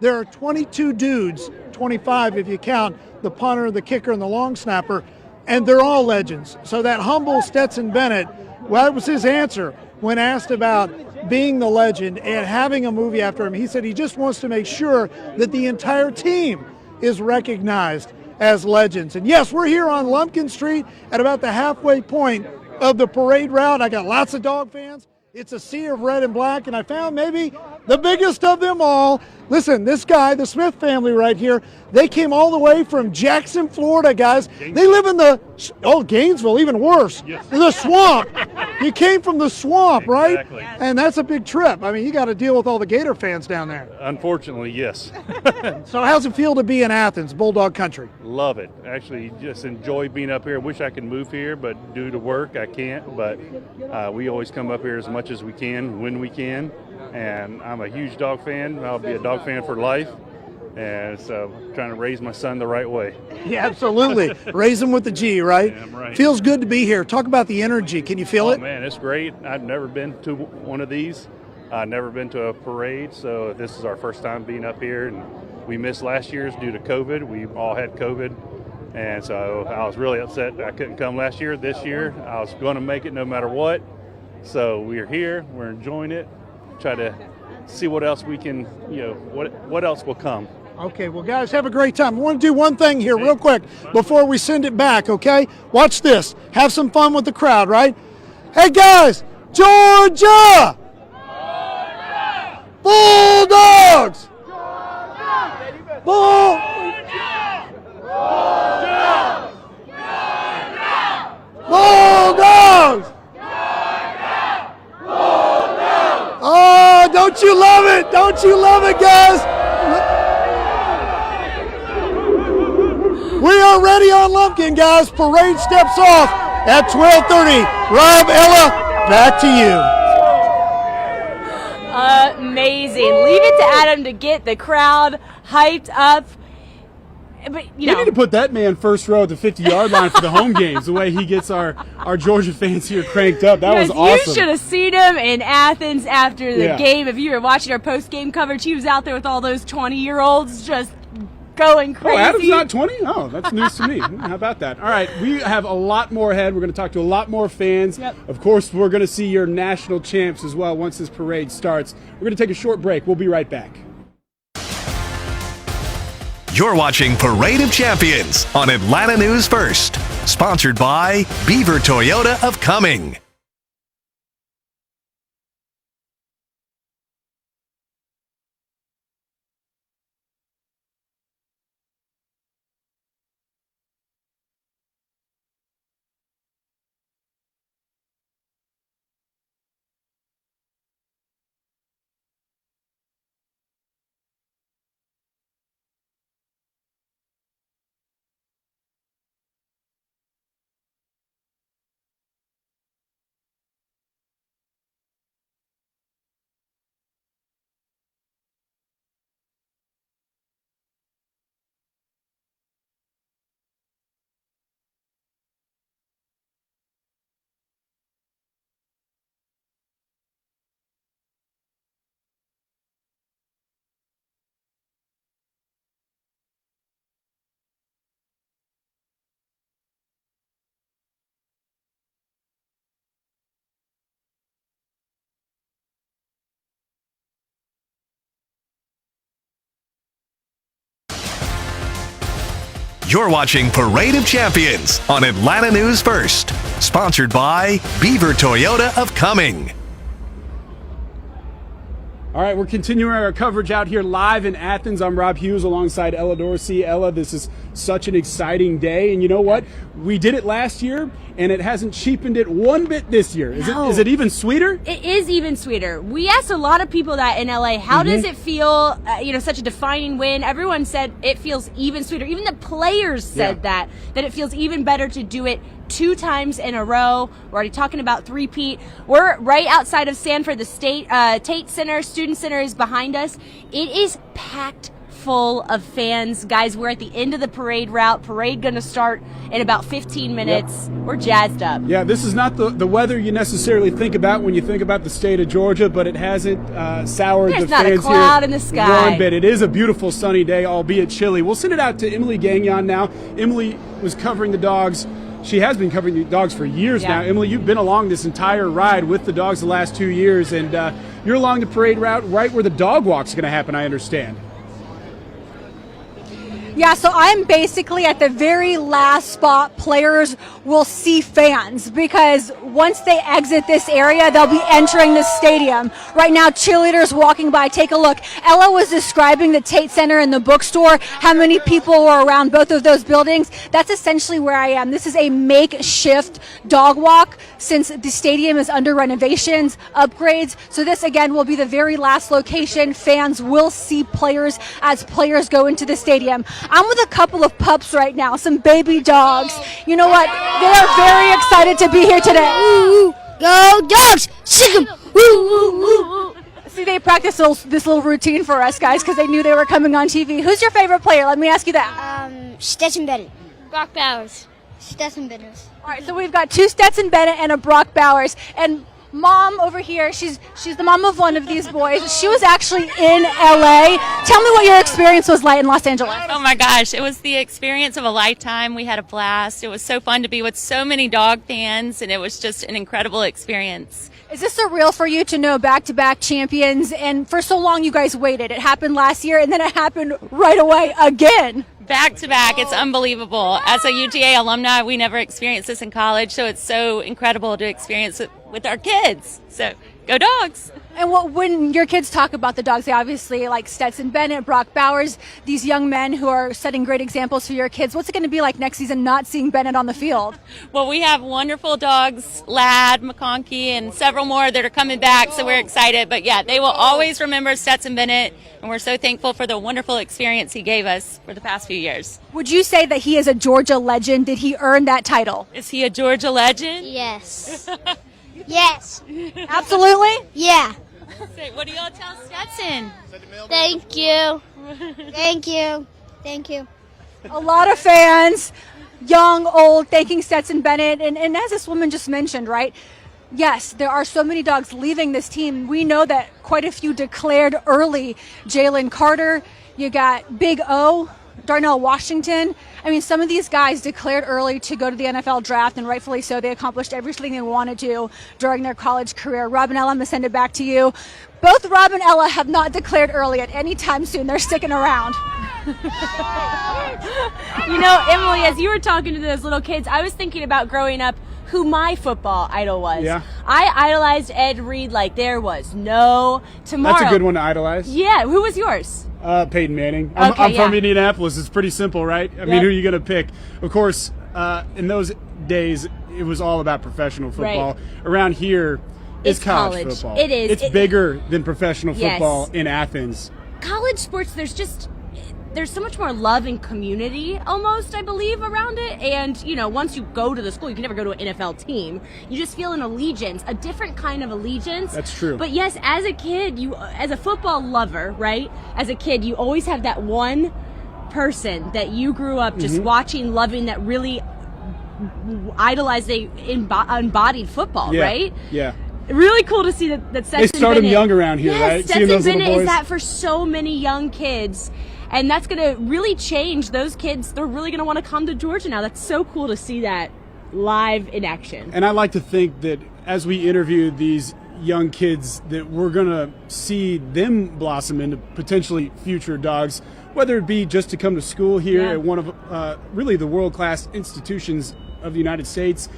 there are 22 dudes, 25 if you count the punter, the kicker, and the long snapper, and they're all legends. So that humble Stetson Bennett, well, that was his answer when asked about being the legend and having a movie after him. He said he just wants to make sure that the entire team is recognized as legends. And yes, we're here on Lumpkin Street at about the halfway point of the parade route. I got lots of dog fans. It's a sea of red and black, and I found maybe the biggest of them all. Listen, this guy, the Smith family right here, they came all the way from Jackson, Florida, guys. They live in Gainesville, even worse, yes. The swamp. You came from the swamp, right? Exactly. And that's a big trip. I mean, you got to deal with all the Gator fans down there. Unfortunately, yes. So how's it feel to be in Athens, Bulldog Country? Love it. Actually, just enjoy being up here. Wish I could move here, but due to work, I can't. But we always come up here as much as we can, when we can. And I'm a huge dog fan. I'll be a dog fan for life. And so trying to raise my son the right way. Yeah, absolutely. Raise him with the G, right? Damn right. Feels good to be here. Talk about the energy. Can you feel it? Man, it's great. I've never been to one of these. I've never been to a parade, so this is our first time being up here. And we missed last year's due to COVID. We all had COVID. And so I was really upset I couldn't come last year. This year, I was going to make it no matter what. So we're here. We're enjoying it. Try to see what else we can, what else will come. Okay, well, guys, have a great time. I want to do one thing here real quick before we send it back, okay? Watch this. Have some fun with the crowd, right? Hey, guys, Georgia! Bulldogs! Bulldogs! Oh, don't you love it? Don't you love it, guys? We are ready on Lumpkin, guys. Parade steps off at 12:30. Rob, Ella, back to you. Amazing. Leave it to Adam to get the crowd hyped up. But You need to put that man first row at the 50-yard line for the home games, the way he gets our Georgia fans here cranked up. That was awesome. You should have seen him in Athens after the game. If you were watching our post-game coverage, he was out there with all those 20-year-olds just going crazy. Oh, Adam's not 20? Oh, that's news to me. How about that? All right, we have a lot more ahead. We're going to talk to a lot more fans. Yep. Of course, we're going to see your national champs as well once this parade starts. We're going to take a short break. We'll be right back. You're watching Parade of Champions on Atlanta News First, sponsored by Beaver Toyota of Cumming. You're watching Parade of Champions on Atlanta News First, sponsored by Beaver Toyota of Cumming. All right, we're continuing our coverage out here live in Athens. I'm Rob Hughes alongside Ella Dorsey. Ella, this is such an exciting day. And you know what? We did it last year, and it hasn't cheapened it one bit this year. Is it even sweeter? It is even sweeter. We asked a lot of people that in LA, how does it feel, such a defining win? Everyone said it feels even sweeter. Even the players said that it feels even better to do it 2 times in a row. We're already talking about three-peat. We're right outside of Sanford. The Tate Center, Student Center is behind us. It is packed full of fans. Guys, we're at the end of the parade route. Parade going to start in about 15 minutes. Yep. We're jazzed up. Yeah, this is not the weather you necessarily think about when you think about the state of Georgia, but it hasn't soured There's the not fans a cloud here in the sky. one bit. It is a beautiful sunny day, albeit chilly. We'll send it out to Emily Gagnon now. Emily was covering the dogs. She has been covering the dogs for years now. Emily, you've been along this entire ride with the dogs the last 2 years, and you're along the parade route right where the dog walk's going to happen, I understand. Yeah, so I'm basically at the very last spot players will see fans, because once they exit this area, they'll be entering the stadium. Right now, cheerleaders walking by. Take a look. Ella was describing the Tate Center and the bookstore, how many people were around both of those buildings. That's essentially where I am. This is a makeshift dog walk since the stadium is under renovations, upgrades. So this, again, will be the very last location. Fans will see players as players go into the stadium. I'm with a couple of pups right now, some baby dogs. You know what? They are very excited to be here today. Ooh, go dogs! Sick 'em! See, they practiced this little routine for us, guys, because they knew they were coming on TV. Who's your favorite player? Let me ask you that. Stetson Bennett. Brock Bowers. Stetson Bennett. All right, so we've got two Stetson Bennett and a Brock Bowers. And Mom over here, she's the mom of one of these boys. She was actually in LA. Tell me what your experience was like in Los Angeles. Oh my gosh, it was the experience of a lifetime. We had a blast. It was so fun to be with so many dog fans, and it was just an incredible experience. Is this surreal for you to know back-to-back champions? And for so long you guys waited. It happened last year, and then it happened right away again. Back to back, it's unbelievable. As a UGA alumni, we never experienced this in college, so it's so incredible to experience it with our kids. So, go dogs! And when your kids talk about the dogs, they obviously like Stetson Bennett, Brock Bowers, these young men who are setting great examples for your kids. What's it going to be like next season not seeing Bennett on the field? Well, we have wonderful dogs, Ladd, McConkey, and several more that are coming back, so we're excited. But yeah, they will always remember Stetson Bennett, and we're so thankful for the wonderful experience he gave us for the past few years. Would you say that he is a Georgia legend? Did he earn that title? Is he a Georgia legend? Yes. Yes. Absolutely? Yeah. What do y'all tell Stetson? Thank you. Thank you. Thank you. A lot of fans, young, old, thanking Stetson Bennett. And as this woman just mentioned, right? Yes, there are so many dogs leaving this team. We know that quite a few declared early. Jalen Carter, you got Big O, Darnell Washington. I mean, some of these guys declared early to go to the NFL draft, and rightfully so. They accomplished everything they wanted to during their college career. Rob and Ella, I'm going to send it back to you. Both Rob and Ella have not declared early at any time soon. They're sticking around. You know, Emily, as you were talking to those little kids, I was thinking about growing up who my football idol was. Yeah. I idolized Ed Reed like there was no tomorrow. That's a good one to idolize. Yeah, who was yours? Peyton Manning. I'm from Indianapolis. It's pretty simple, right? I mean, who are you going to pick? Of course, in those days, it was all about professional football. Right. Around here, it's college football. It is. It's bigger than professional Yes. football in Athens. College sports, there's so much more love and community almost, I believe, around it. And, you know, once you go to the school, you can never go to an NFL team. You just feel an allegiance, a different kind of allegiance. That's true. But yes, as a kid, as a football lover, right? As a kid, you always have that one person that you grew up just watching, loving, that really idolized, they embodied football, right? Yeah. Really cool to see that Stetson They start them Bennett, young around here, yes, right? Stetson Seeing those little Bennett boys. is that for so many young kids. And that's going to really change those kids. They're really going to want to come to Georgia now. That's so cool to see that live in action. And I like to think that as we interview these young kids, that we're going to see them blossom into potentially future dogs, whether it be just to come to school here at one of really the world-class institutions of the United States,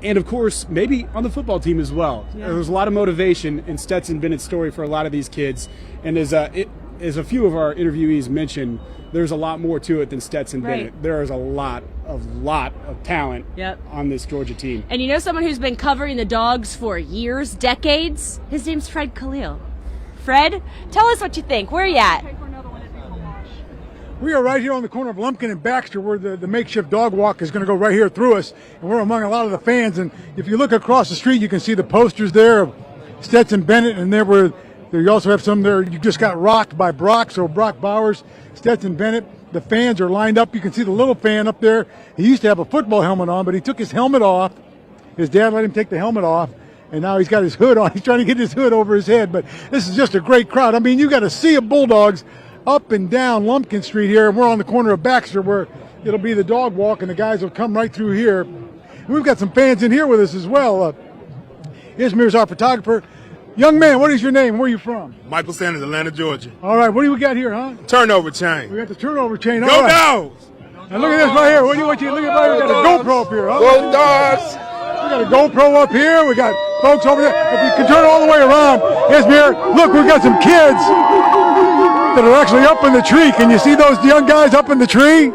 and of course, maybe on the football team as well. There's a lot of motivation in Stetson Bennett's story for a lot of these kids. And as a few of our interviewees mentioned, there's a lot more to it than Stetson Bennett. There is a lot of talent on this Georgia team. And you know someone who's been covering the dogs for years, decades? His name's Fred Khalil. Fred, tell us what you think. Where are you at? We are right here on the corner of Lumpkin and Baxter, where the makeshift dog walk is going to go right here through us. And we're among a lot of the fans. And if you look across the street, you can see the posters there of Stetson Bennett, and there were There you also have some there. You just got rocked by Brock. So Brock Bowers, Stetson Bennett. The fans are lined up. You can see the little fan up there. He used to have a football helmet on, but he took his helmet off. His dad let him take the helmet off, and now he's got his hood on. He's trying to get his hood over his head. But this is just a great crowd. I mean, you got a sea of Bulldogs up and down Lumpkin Street here, and we're on the corner of Baxter where it'll be the dog walk, and the guys will come right through here. And we've got some fans in here with us as well. Ismir's our photographer. Young man, what is your name? Where are you from? Michael Sanders, Atlanta, Georgia. All right, what do we got here, huh? Turnover chain. We got the turnover chain. Go All right. Dogs! And look at this right here. What do you want? Look at right here. We got a GoPro up here, huh? Go Dogs! We got a GoPro up here. We got folks over there. If you can turn all the way around, Ismir, look, we've got some kids that are actually up in the tree. Can you see those young guys up in the tree?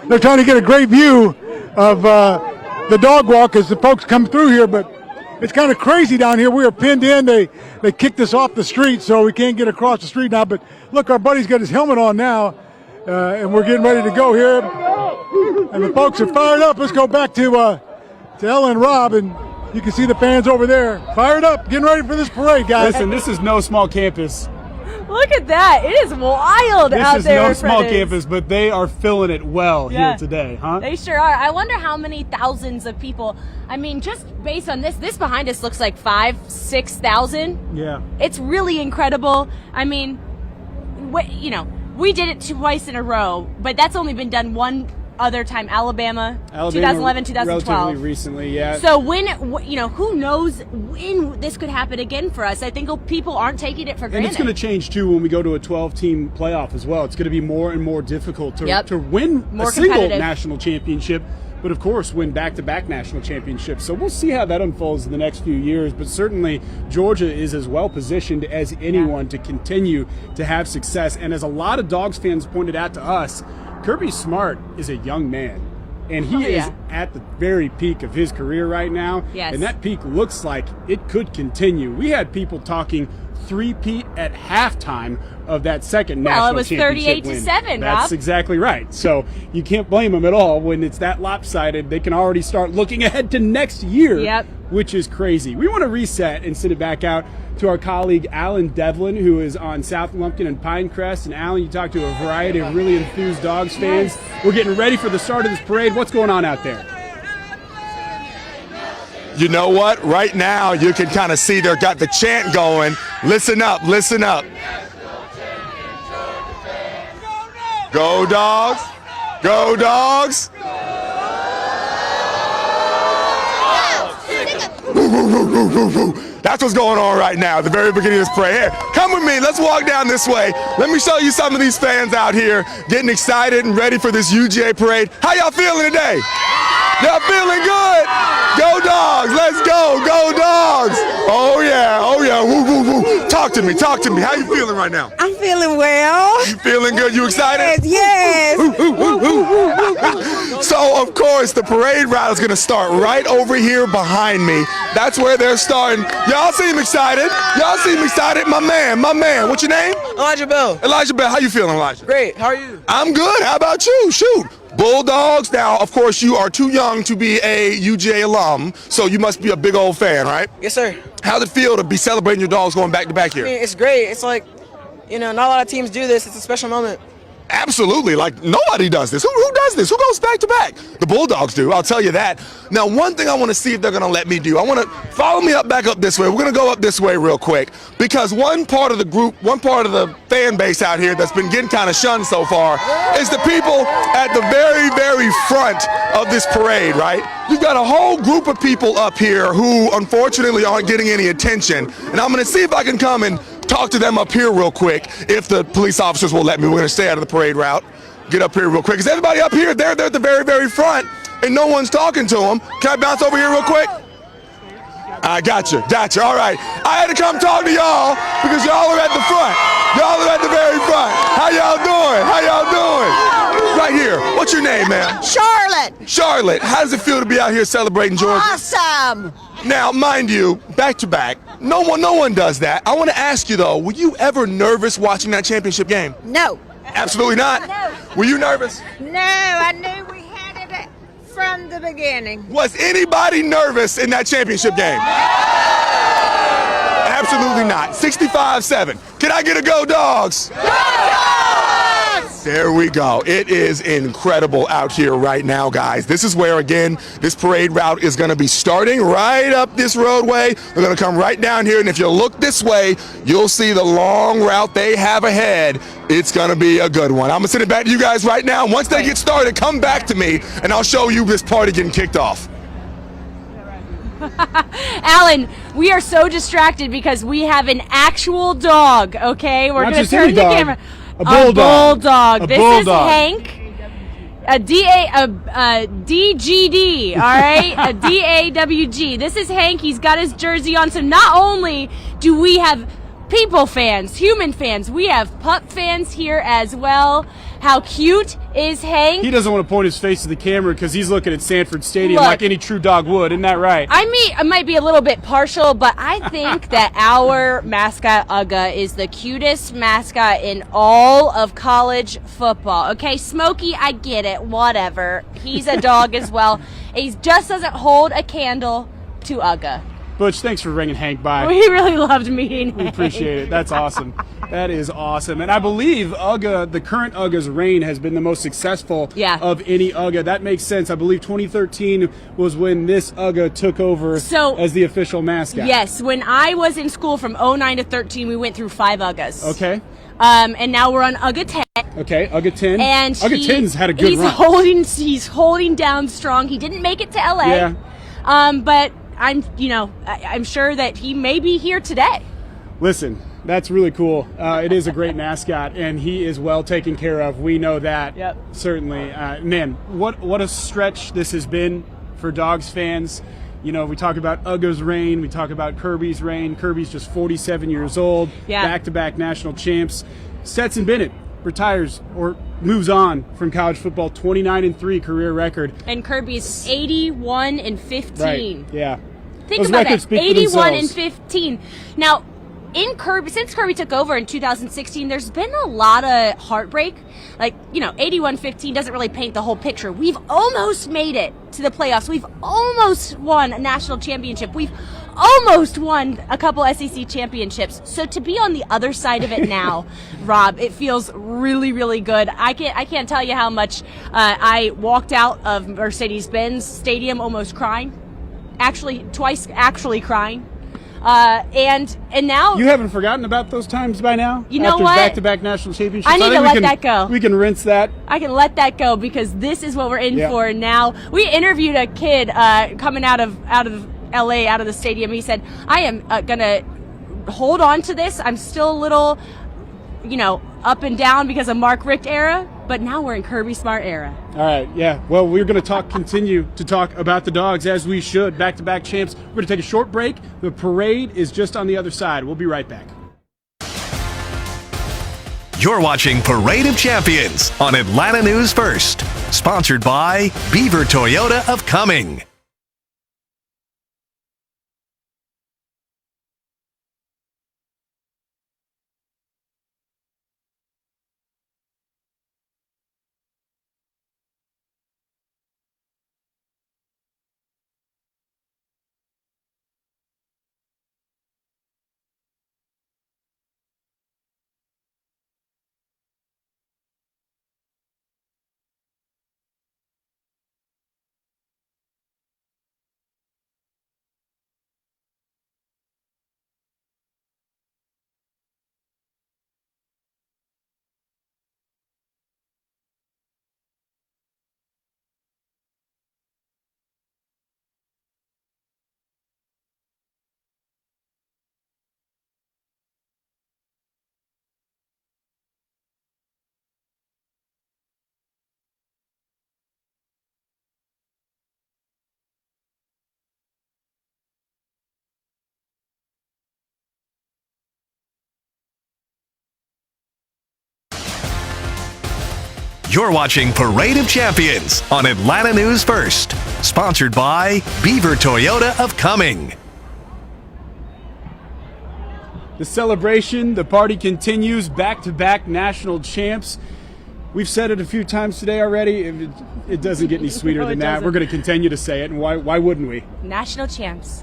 They're trying to get a great view of the dog walk as the folks come through here, but it's kind of crazy down here. We are pinned in. They kicked us off the street, so we can't get across the street now. But look, our buddy's got his helmet on now, and we're getting ready to go here. And the folks are fired up. Let's go back to Ella and Rob, and you can see the fans over there fired up, getting ready for this parade, guys. Listen, this is no small campus. Look at that. It is wild out there. This is no small campus, but they are filling it well here today, huh? They sure are. I wonder how many thousands of people. I mean, just based on this behind us looks like 5,000-6,000. Yeah. It's really incredible. I mean, we did it twice in a row, but that's only been done one other time. Alabama 2011, 2012. Relatively recently, yeah. So who knows when this could happen again for us? I think people aren't taking it for granted. And it's going to change too when we go to a 12-team playoff as well. It's going to be more and more difficult to win a single national championship, but of course win back-to-back national championships. So we'll see how that unfolds in the next few years, but certainly Georgia is as well positioned as anyone to continue to have success. And as a lot of Dogs fans pointed out to us, Kirby Smart is a young man, and he is at the very peak of his career right now. Yes. And that peak looks like it could continue. We had people talking three-peat at halftime of that second national championship win. Well, it was 38-7, Rob. That's exactly right. So you can't blame them at all when it's that lopsided. They can already start looking ahead to next year, which is crazy. We want to reset and send it back out to our colleague Alan Devlin, who is on South Lumpkin and Pinecrest. And Alan, you talked to a variety of really enthused Dogs fans. We're getting ready for the start of this parade. What's going on out there? You know what? Right now, you can kind of see they've got the chant going. Listen up, listen up. Go Dogs! Go Dogs! That's what's going on right now at the very beginning of this parade. Here, come with me. Let's walk down this way. Let me show you some of these fans out here getting excited and ready for this UGA parade. How y'all feeling today? Y'all feeling good? Go Dogs. Let's go. Go Dogs. Oh, yeah. Oh, yeah. Woo, woo, woo. Talk to me. Talk to me. How you feeling right now? I'm feeling well. You feeling good? You excited? Yes. So, of course, the parade route is going to start right over here behind me. That's where they're starting. Y'all seem excited. Y'all seem excited. My man. What's your name? Elijah Bell. Elijah Bell. How you feeling, Elijah? Great. How are you? I'm good. How about you? Shoot. Bulldogs. Now, of course, you are too young to be a UGA alum, so you must be a big old fan, right? Yes, sir. How's it feel to be celebrating your Dogs going back to back here? I mean, it's great. It's like, not a lot of teams do this. It's a special moment. Absolutely. Like, nobody does this. Who does this? Who goes back to back? The Bulldogs do. I'll tell you that. Now, one thing I want to see if they're going to let me do, I want to follow me back up this way. We're going to go up this way real quick because one part of the group, one part of the fan base out here that's been getting kind of shunned so far is the people at the very, very front of this parade, right? You've got a whole group of people up here who unfortunately aren't getting any attention. And I'm going to see if I can come and talk to them up here real quick if the police officers will let me. We're going to stay out of the parade route. Get up here real quick. Because everybody up here, they're at the very, very front, and no one's talking to them. Can I bounce over here real quick? I gotcha. All right. I had to come talk to y'all because y'all are at the front. Y'all are at the very front. How y'all doing? Right here. What's your name, ma'am? Charlotte. How does it feel to be out here celebrating Georgia? Awesome. Now, mind you, back to back, no one does that. I want to ask you though, were you ever nervous watching that championship game? No. Absolutely not. No. Were you nervous? No, I knew we had it from the beginning. Was anybody nervous in that championship game? Absolutely not. 65-7. Can I get a go, dogs? Go, dogs! There we go. It is incredible out here right now, guys. This is where, again, this parade route is going to be starting right up this roadway. They're going to come right down here, and if you look this way, you'll see the long route they have ahead. It's going to be a good one. I'm going to send it back to you guys right now. Once they get started, come back to me, and I'll show you this party getting kicked off. Alan, we are so distracted because we have an actual dog, okay? We're going to turn the camera. A bulldog. This is Hank. A DGD, all right? A DAWG. This is Hank. He's got his jersey on. So not only do we have people fans, human fans, we have pup fans here as well. How cute is Hank? He doesn't want to point his face to the camera because he's looking at Sanford Stadium Look, like any true dog would. Isn't that right? I might be a little bit partial, but I think that our mascot, Uga, is the cutest mascot in all of college football. Okay, Smokey, I get it. Whatever. He's a dog as well. He just doesn't hold a candle to Uga. Butch, thanks for bringing Hank by. We really loved meeting Hank. We appreciate it. That's awesome. That is awesome. And I believe Uga, the current Uga's reign has been the most successful of any Uga. That makes sense. I believe 2013 was when this Uga took over as the official mascot. Yes, when I was in school from 09 to 13, we went through 5 Ugas. Okay. And now we're on Uga 10. Okay, Uga 10. And Uga 10's had a good run. He's holding down strong. He didn't make it to LA. Yeah. But I'm sure that he may be here today. Listen, that's really cool. It is a great mascot, and he is well taken care of. We know that. Yep. Certainly. Man, what a stretch this has been for Dogs fans. You know, we talk about Uga's reign. We talk about Kirby's reign. Kirby's just 47 years old. Yeah. Back-to-back national champs. Stetson Bennett retires or moves on from college football, 29-3 career record. And Kirby's 81-15. Right. Yeah. Think Those about records that. speak for themselves. 81-15. Now, since Kirby took over in 2016, there's been a lot of heartbreak. Like, 81-15 doesn't really paint the whole picture. We've almost made it to the playoffs. We've almost won a national championship. We've almost won a couple SEC championships. So to be on the other side of it now, Rob, it feels really, really good. I can't tell you how much I walked out of Mercedes-Benz Stadium almost crying. Twice crying. And now you haven't forgotten about those times by now. You know after what? Back-to-back national championships. I need to let that go. We can rinse that. I can let that go because this is what we're in Yeah. for now. We interviewed a kid coming out of LA, out of the stadium. He said, "I am gonna hold on to this. I'm still a little, up and down because of Mark Richt era, but now we're in Kirby Smart era." All right, yeah. Well, we're going to continue to talk about the Dogs as we should. Back-to-back champs. We're going to take a short break. The parade is just on the other side. We'll be right back. You're watching Parade of Champions on Atlanta News First, sponsored by Beaver Toyota of Cumming. You're watching Parade of Champions on Atlanta News First, sponsored by Beaver Toyota of Cumming. The celebration, the party continues. Back-to-back national champs. We've said it a few times today already. It doesn't get any sweeter No, than it that. doesn't. We're going to continue to say it, and why wouldn't we? National champs.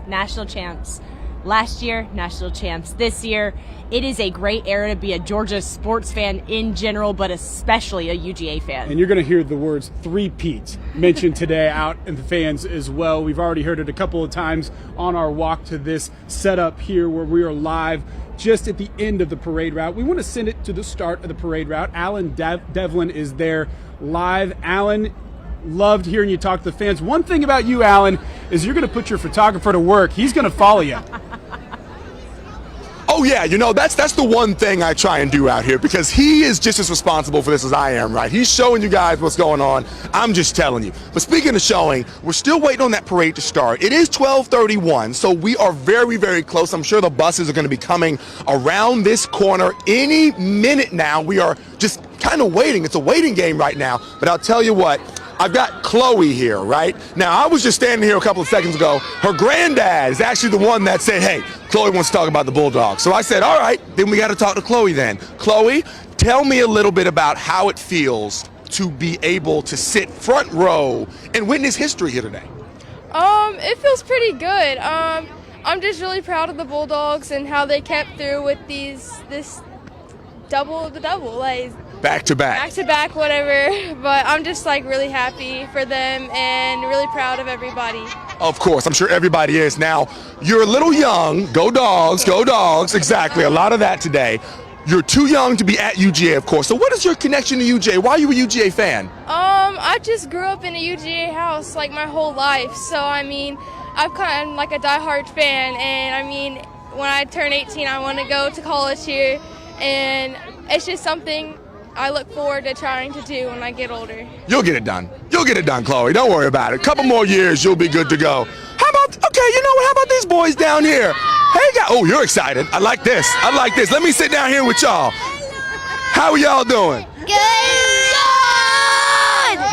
Last year, national champs. This year, it is a great era to be a Georgia sports fan in general, but especially a UGA fan. And you're going to hear the words three-peat mentioned today out in the fans as well. We've already heard it a couple of times on our walk to this setup here where we are live just at the end of the parade route. We want to send it to the start of the parade route. Alan Devlin is there live. Alan, loved hearing you talk to the fans. One thing about you, Alan, is you're going to put your photographer to work. He's going to follow you. Oh yeah, that's the one thing I try and do out here because he is just as responsible for this as I am, right? He's showing you guys what's going on. I'm just telling you. But speaking of showing, we're still waiting on that parade to start. It is 12:31, so we are very, very close. I'm sure the buses are going to be coming around this corner any minute now. We are just kind of waiting. It's a waiting game right now. But I'll tell you what, I've got Chloe here, right? Now, I was just standing here a couple of seconds ago. Her granddad is actually the one that said, hey, Chloe wants to talk about the Bulldogs. So I said, all right, then we got to talk to Chloe then. Chloe, tell me a little bit about how it feels to be able to sit front row and witness history here today. It feels pretty good. I'm just really proud of the Bulldogs and how they kept through with this double, like back to back, whatever. But I'm just like really happy for them and really proud of everybody. Of course, I'm sure everybody is. Now, you're a little young. Go Dogs, go Dogs. Exactly, a lot of that today. You're too young to be at UGA, of course. So what is your connection to UGA? Why are you a UGA fan? I just grew up in a UGA house like my whole life. So, I mean, I'm kind of like a diehard fan. And, I mean, when I turn 18, I want to go to college here. And it's just something I look forward to trying to do when I get older. You'll get it done. You'll get it done, Chloe. Don't worry about it. A couple more years, you'll be good to go. How about, okay, you know what? How about these boys down here? Hey, guys. Oh, you're excited. I like this. I like this. Let me sit down here with y'all. How are y'all doing? Good!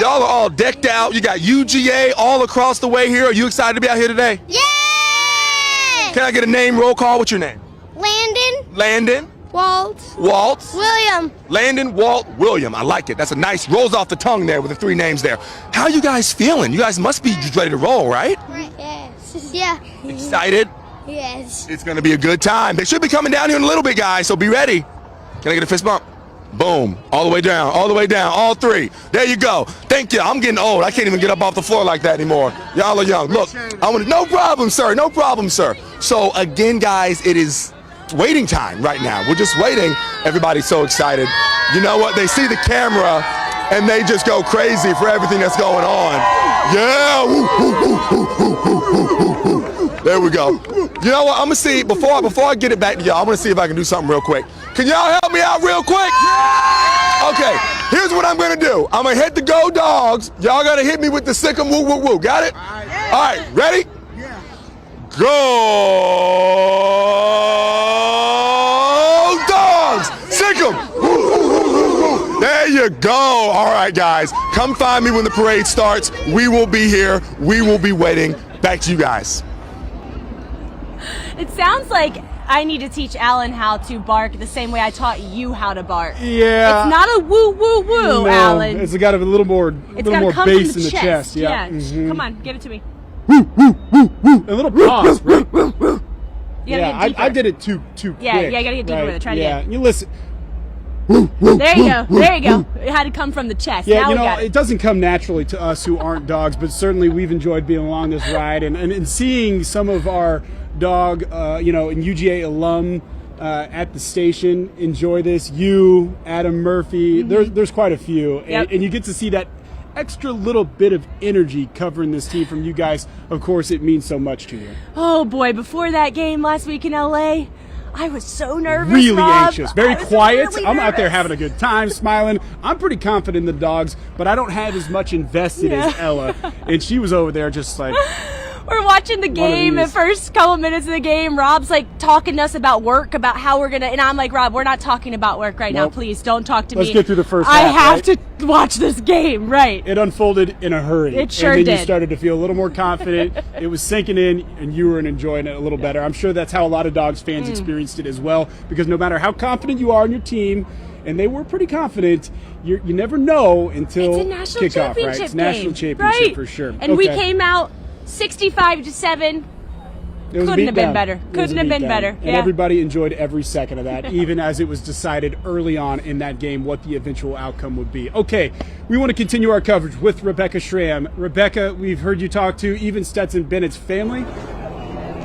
Y'all are all decked out. You got UGA all across the way here. Are you excited to be out here today? Yeah! Can I get a name roll call? What's your name? Landon. Landon. Waltz. Waltz. William. Landon, Walt, William. I like it. That's a nice, rolls off the tongue there with the three names there. How are you guys feeling? You guys must be ready to roll, right? Yes. Yeah. Excited? Yes. It's going to be a good time. They should be coming down here in a little bit, guys, so be ready. Can I get a fist bump? Boom. All the way down, all the way down, all three. There you go. Thank you. I'm getting old. I can't even get up off the floor like that anymore. Y'all are young. Look, no problem, sir. No problem, sir. So, again, guys, it is waiting time right now. We're just waiting. Everybody's so excited. You know what? They see the camera and they just go crazy for everything that's going on. Yeah. There we go. You know what? I'm gonna see before I get it back to y'all. I'm gonna see if I can do something real quick. Can y'all help me out real quick? Okay. Here's what I'm gonna do. I'm gonna hit the Go Dogs. Y'all gotta hit me with the sick 'em woo woo woo. Got it? All right. Ready? Go Dogs! Sick 'em! There you go. All right, guys. Come find me when the parade starts. We will be here. We will be waiting. Back to you guys. It sounds like I need to teach Alan how to bark the same way I taught you how to bark. Yeah. It's not a woo woo woo, No, Alan. it's got a little more bass in the chest. Yeah. Mhm. Come on, give it to me. A little pause, right? Yeah, I did it too quick. Yeah, you gotta get deeper right? with it. Try it Yeah, again. you listen. There you go. There you go. It had to come from the chest. Yeah, now you we know, got it doesn't come naturally to us who aren't dogs, but certainly we've enjoyed being along this ride and seeing some of our dog, and UGA alum at the station enjoy this. You, Adam Murphy, there's quite a few, and you get to see that extra little bit of energy covering this team from you guys. Of course, it means so much to you. Oh boy, before that game last week in LA, I was so nervous. Really Rob. anxious, very I was quiet. really I'm out there nervous. having a good time, smiling. I'm pretty confident in the dogs, but I don't have as much invested as Ella, and she was over there just like. We're watching the game. The first couple minutes of the game, Rob's like talking to us about work, about how we're gonna. And I'm like, Rob, we're not talking about work right now. Please don't talk to me. Let's get through the first I half, have to watch this game, right? It unfolded in a hurry. It sure and then did. You started to feel a little more confident. It was sinking in, and you were enjoying it a little better. I'm sure that's how a lot of Dogs fans experienced it as well. Because no matter how confident you are in your team, and they were pretty confident, you never know until It's a national kickoff, championship right? It's game, national championship right? for sure. And we came out 65-7. It was a Couldn't have been beatdown. better. It was Couldn't a have been beatdown. better. And Yeah. everybody enjoyed every second of that, even as it was decided early on in that game what the eventual outcome would be. Okay, we want to continue our coverage with Rebecca Schramm. Rebecca, we've heard you talk to even Stetson Bennett's family.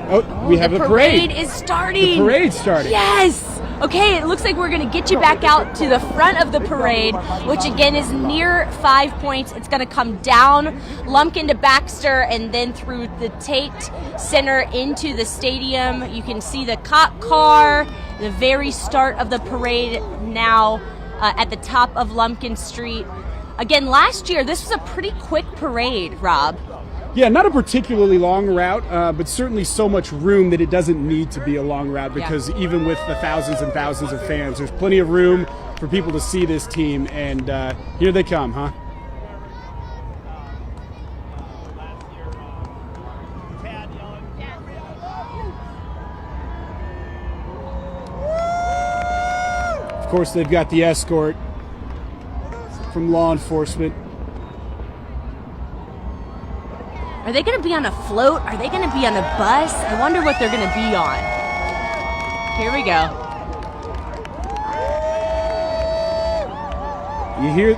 Oh, we have the the parade. is starting. The parade's starting. Yes. Okay, it looks like we're going to get you back out to the front of the parade, which again is near 5 Points. It's going to come down Lumpkin to Baxter and then through the Tate Center into the stadium. You can see the cop car, the very start of the parade now at the top of Lumpkin Street. Again, last year, this was a pretty quick parade, Rob. Yeah, not a particularly long route, but certainly so much room that it doesn't need to be a long route because even with the thousands and thousands of fans, there's plenty of room for people to see this team, and here they come, huh? Of course, they've got the escort from law enforcement. Are they going to be on a float? Are they going to be on a bus? I wonder what they're going to be on. Here we go. You hear?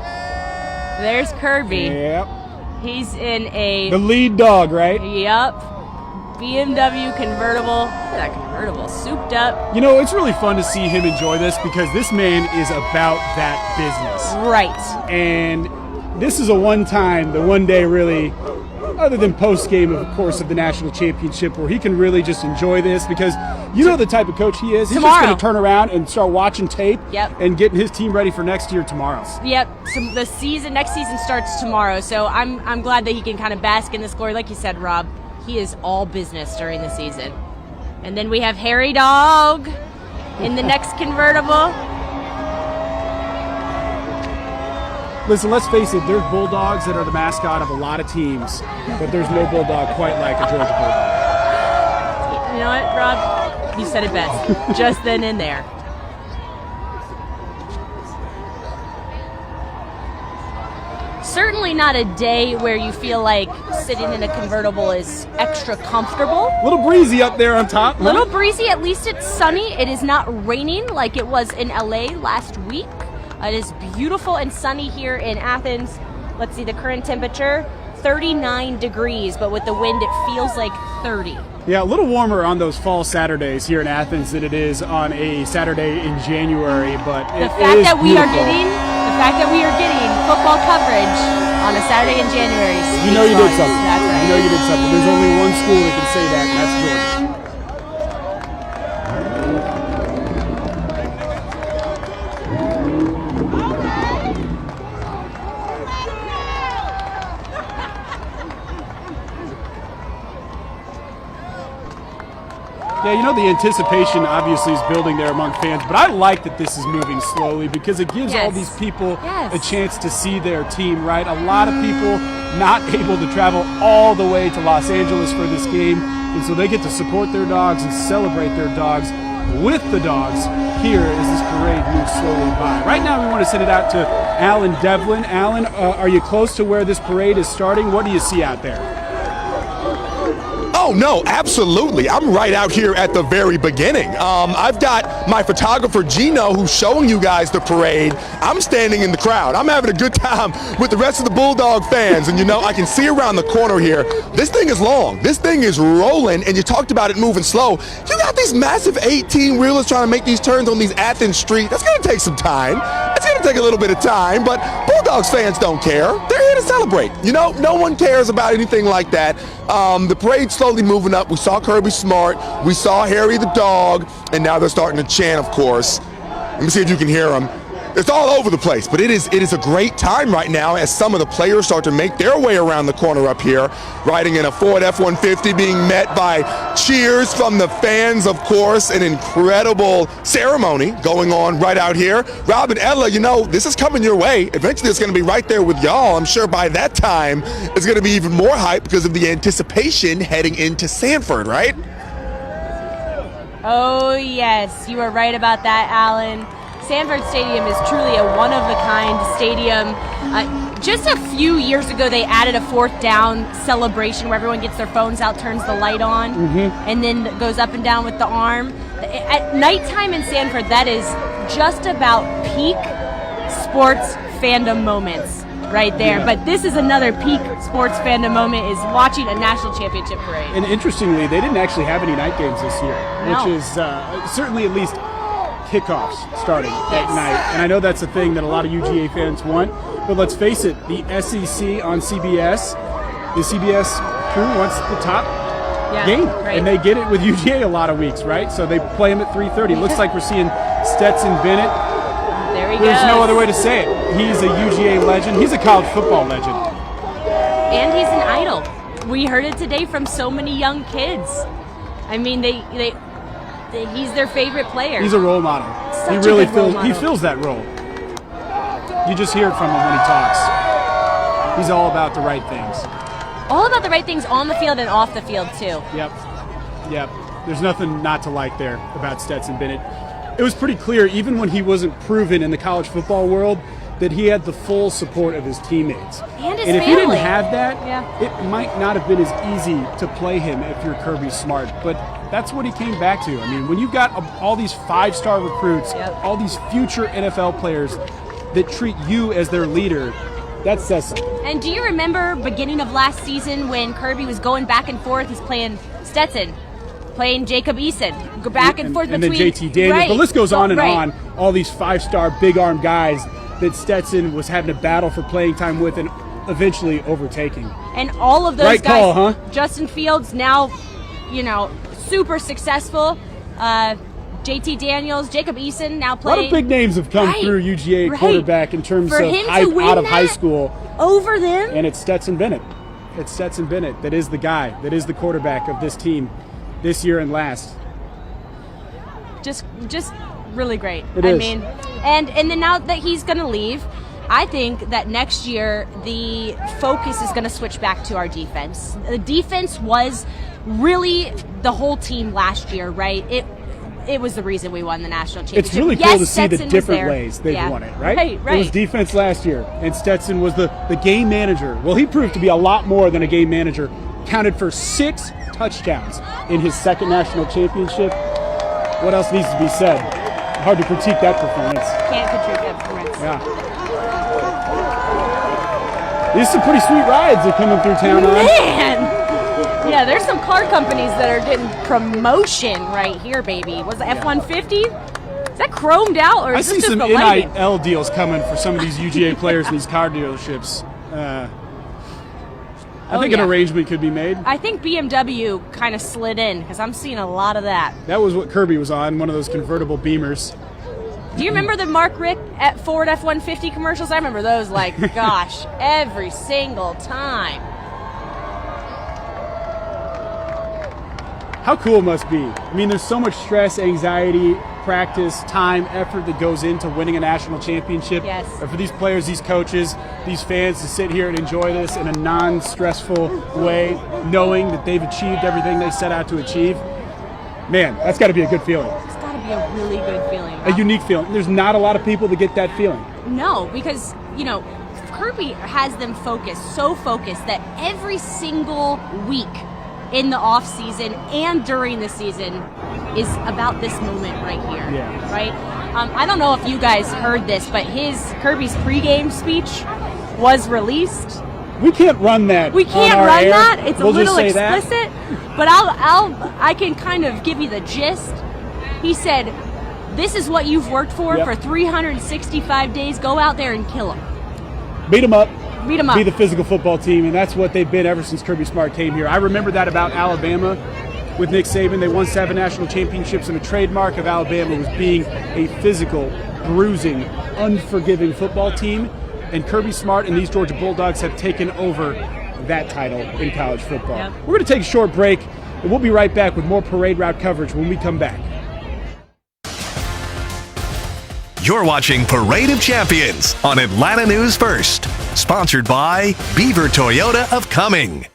There's Kirby. Yep. He's in The lead dog, right? Yep. BMW convertible. Look at that convertible, souped up. You know, it's really fun to see him enjoy this because this man is about that business. Right. And this is a one day really, other than post-game, of course, of the national championship, where he can really just enjoy this because you know the type of coach he is. He's just going to turn around and start watching tape and getting his team ready for next year tomorrow. Yep. So the next season starts tomorrow. So I'm glad that he can kind of bask in this glory. Like you said, Rob, he is all business during the season. And then we have Harry Dog in the next convertible. Listen, let's face it, there's Bulldogs that are the mascot of a lot of teams, but there's no Bulldog quite like a Georgia Bulldog. You know what, Rob? You said it best. Just then and there. Certainly not a day where you feel like sitting in a convertible is extra comfortable. A little breezy up there on top. A little breezy. At least it's sunny. It is not raining like it was in LA last week. It is beautiful and sunny here in Athens. Let's see the current temperature, 39 degrees, but with the wind it feels like 30. Yeah, a little warmer on those fall Saturdays here in Athens than it is on a Saturday in January, but the fact that we are getting football coverage on a Saturday in January. You know you did something. That's right. You know you did something. There's only one school that can say that, and that's Georgia. Yeah, you know, the anticipation obviously is building there among fans, but I like that this is moving slowly because it gives all these people a chance to see their team, right? A lot of people not able to travel all the way to Los Angeles for this game, and so they get to support their dogs and celebrate their dogs with the dogs here as this parade moves slowly by. Right now we want to send it out to Alan Devlin. Alan, are you close to where this parade is starting? What do you see out there? Oh, no, absolutely. I'm right out here at the very beginning. I've got my photographer, Gino, who's showing you guys the parade. I'm standing in the crowd. I'm having a good time with the rest of the Bulldog fans. And, you know, I can see around the corner here. This thing is long. This thing is rolling. And you talked about it moving slow. You got these massive 18-wheelers trying to make these turns on these Athens streets. That's going to take some time. It's going to take a little bit of time. But Bulldogs fans don't care. They're here to celebrate. You know, no one cares about anything like that. The parade's slowly moving up. We saw Kirby Smart. We saw Harry the dog. And now they're starting to chant, of course. Let me see if you can hear them. It's all over the place, but it is a great time right now as some of the players start to make their way around the corner up here, riding in a Ford F-150, being met by cheers from the fans, of course. An incredible ceremony going on right out here. Rob and Ella, you know, this is coming your way. Eventually it's going to be right there with y'all. I'm sure by that time it's going to be even more hype because of the anticipation heading into Sanford, right? Oh, yes. You are right about that, Alan. Sanford Stadium is truly a one-of-a-kind stadium. Just a few years ago, they added a fourth down celebration where everyone gets their phones out, turns the light on, and then goes up and down with the arm. At nighttime in Sanford, that is just about peak sports fandom moments right there. Yeah. But this is another peak sports fandom moment, is watching a national championship parade. And interestingly, they didn't actually have any night games this year, No. which is certainly at least kickoffs starting at night. And I know that's a thing that a lot of UGA fans want, but let's face it, the SEC on CBS, the CBS crew wants the top game, right. and they get it with UGA a lot of weeks, right? So they play them at 3:30. Looks like we're seeing Stetson Bennett. There he There's goes. no other way to say it. He's a UGA legend. He's a college football legend. And he's an idol. We heard it today from so many young kids. I mean, he's their favorite player. He's a role model. Such He a really good role fills. He model. fills that role. You just hear it from him when he talks. He's all about the right things. All about the right things on the field and off the field, too. Yep. There's nothing not to like there about Stetson Bennett. It was pretty clear, even when he wasn't proven in the college football world, that he had the full support of his teammates. And his if you didn't family. have that, Yeah. it might not have been as easy to play him if you're Kirby Smart. But that's what he came back to. I mean, when you've got all these five-star recruits, Yep. all these future NFL players that treat you as their leader, that says something. And do you remember beginning of last season when Kirby was going back and forth? He's playing Stetson, playing Jacob Eason, go back and forth and between. then JT Daniels. Right. The list goes on and Right. on. All these five-star, big-arm guys that Stetson was having a battle for playing time with and eventually overtaking. And all of those Right guys, call, huh? Justin Fields now, super successful. JT Daniels, Jacob Eason now A lot playing. of big names have come Right, through UGA right. quarterback in terms For of him to hype win out of high that school, over them. and it's Stetson Bennett. It's Stetson Bennett that is the guy, that is the quarterback of this team this year and last. Just really great. It I is. mean, and then now that he's going to leave, I think that next year the focus is going to switch back to our defense. The defense was really the whole team last year, right? It was the reason we won the national championship. It's really Yes, cool to see the Stetson was different there. ways they've Yeah. won it, right? Right. It was defense last year, and Stetson was the game manager. Well, he proved to be a lot more than a game manager. Counted for 6 touchdowns in his second national championship. What else needs to be said? Hard to critique that performance. Can't contribute that performance. Yeah. These are some pretty sweet rides that are coming through town on. Man! Yeah, there's some car companies that are getting promotion right here, baby. Was it F-150? Is that chromed out, or I is see this just some the lighting? NIL deals coming for some of these UGA players in these car dealerships. I think an arrangement could be made. I think BMW kind of slid in because I'm seeing a lot of that. That was what Kirby was on, one of those convertible Beamers. Do you remember the Mark Rick at Ford F-150 commercials? I remember those like, gosh, every single time. How cool it must be. I mean, there's so much stress, anxiety, practice, time, effort that goes into winning a national championship. Yes. But for these players, these coaches, these fans to sit here and enjoy this in a non-stressful way, knowing that they've achieved everything they set out to achieve, man, that's got to be a good feeling. It's got to be a really good feeling. A unique feeling. There's not a lot of people that get that feeling. No, because, Kirby has them so focused that every single week in the off season and during the season is about this moment right here. Yeah. Right? I don't know if you guys heard this, but Kirby's pregame speech was released. We can't run that. We can't on our run air. that. It's We'll a little just say that. explicit, but I can kind of give you the gist. He said, "This is what you've worked for Yep. for 365 days. Go out there and kill them. Beat them up. Beat them up." Be the physical football team, and that's what they've been ever since Kirby Smart came here. I remember that about Alabama with Nick Saban. They won 7 national championships, and a trademark of Alabama was being a physical, bruising, unforgiving football team. And Kirby Smart and these Georgia Bulldogs have taken over that title in college football. Yep. We're going to take a short break, and we'll be right back with more parade route coverage when we come back. You're watching Parade of Champions on Atlanta News First, sponsored by Beaver Toyota of Cumming.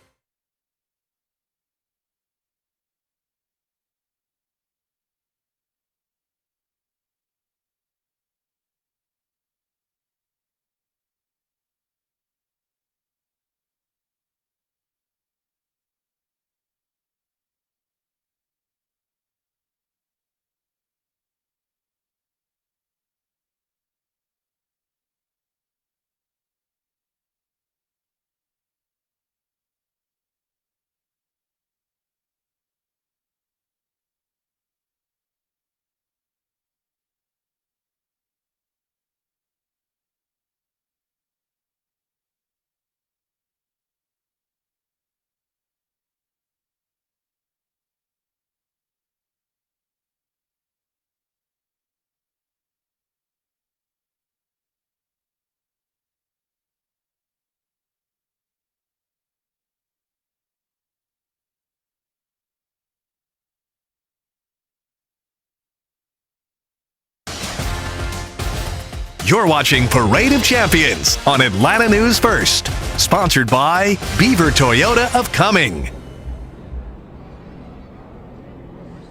You're watching Parade of Champions on Atlanta News First. Sponsored by Beaver Toyota of Cumming.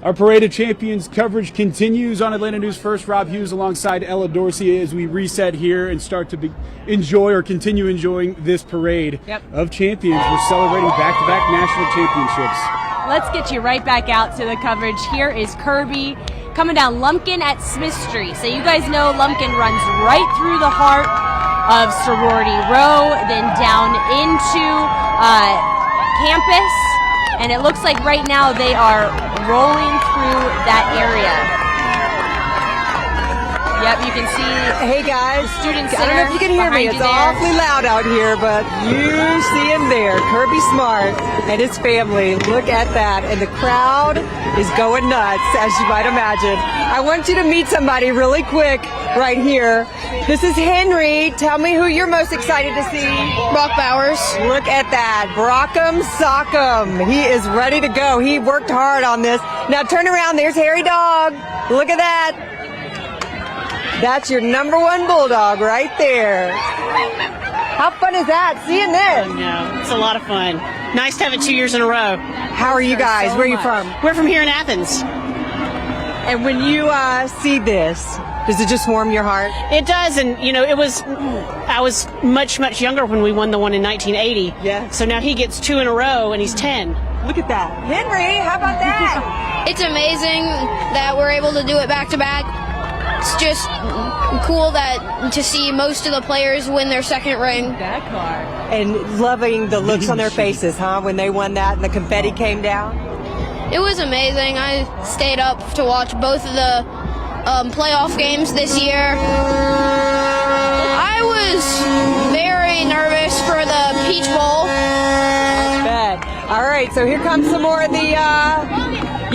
Our Parade of Champions coverage continues on Atlanta News First. Rob Hughes alongside Ella Dorsey as we reset here and start to enjoy or continue enjoying this Parade of Champions. We're celebrating back-to-back national championships. Let's get you right back out to the coverage. Here is Kirby coming down Lumpkin at Smith Street. So you guys know Lumpkin runs right through the heart of Sorority Row, then down into campus. And it looks like right now they are rolling through that area. Yep, you can see. Hey guys, student I don't know if you can hear me. It's awfully loud out here, but you see him there, Kirby Smart and his family. Look at that, and the crowd is going nuts, as you might imagine. I want you to meet somebody really quick right here. This is Henry. Tell me who you're most excited to see. Brock Bowers. Look at that, Brock'em Sock'em. He is ready to go. He worked hard on this. Now turn around. There's Harry Dog. Look at that. That's your #1 Bulldog right there. How fun is that, seeing this? Yeah, it's a lot of fun. Nice to have it 2 years in a row. How are you guys? Where are you from? We're from here in Athens. And when you see this, does it just warm your heart? It does, and I was much younger when we won the one in 1980. Yeah. So now he gets 2 in a row, and he's 10. Look at that. Henry, how about that? It's amazing that we're able to do it back to back. It's just cool to see most of the players win their second ring. That car. And loving the looks on their faces, huh, when they won that and the confetti came down? It was amazing. I stayed up to watch both of the playoff games this year. I was very nervous for the Peach Bowl. Bet. All right, so here comes some more of the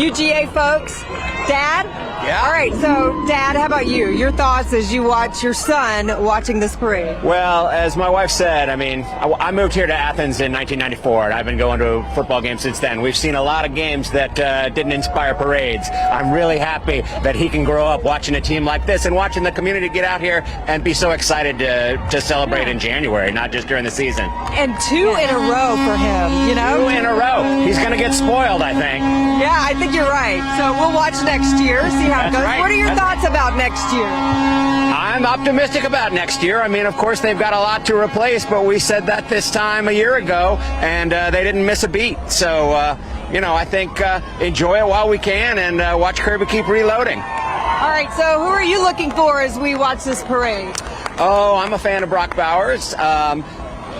UGA folks. Dad? Yeah. All right, so Dad, how about you? Your thoughts as you watch your son watching this parade? Well, as my wife said, I mean, I moved here to Athens in 1994, and I've been going to football games since then. We've seen a lot of games that didn't inspire parades. I'm really happy that he can grow up watching a team like this and watching the community get out here and be so excited to celebrate in January, not just during the season. And 2 in a row for him, you know? 2 in a row. He's going to get spoiled, I think. Yeah, I think you're right. So we'll watch next year, see how it goes. Right. What are your thoughts about next year? I'm optimistic about next year. I mean, of course, they've got a lot to replace, but we said that this time a year ago, and they didn't miss a beat. So, I think enjoy it while we can and watch Kirby keep reloading. All right, so who are you looking for as we watch this parade? Oh, I'm a fan of Brock Bowers.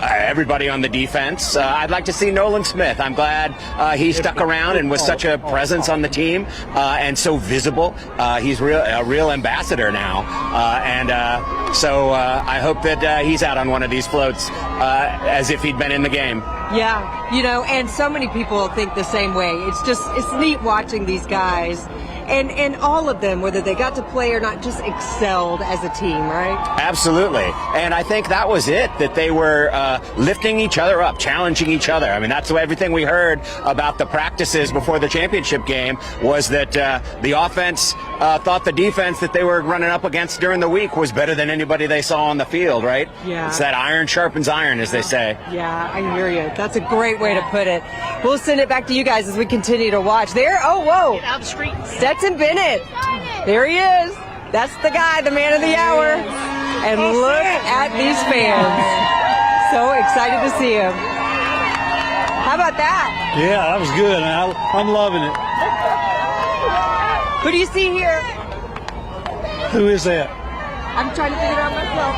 Everybody on the defense. I'd like to see Nolan Smith. I'm glad he stuck around and was such a presence on the team and so visible. He's a real ambassador now. So I hope that he's out on one of these floats as if he'd been in the game. Yeah, and so many people think the same way. It's neat watching these guys. And all of them, whether they got to play or not, just excelled as a team, right? Absolutely. And I think that was it, that they were lifting each other up, challenging each other. I mean, that's everything we heard about the practices before the championship game was that the offense thought the defense that they were running up against during the week was better than anybody they saw on the field, right? Yeah. It's that iron sharpens iron, as they say. Yeah, I hear you. That's a great way to put it. We'll send it back to you guys as we continue to watch. There, whoa. Get out the street. Stetson Bennett. There he is. That's the guy, the man of the hour. And look at these fans. So excited to see him. How about that? Yeah, that was good. I'm loving it. Who do you see here? Who is that? I'm trying to figure it out myself.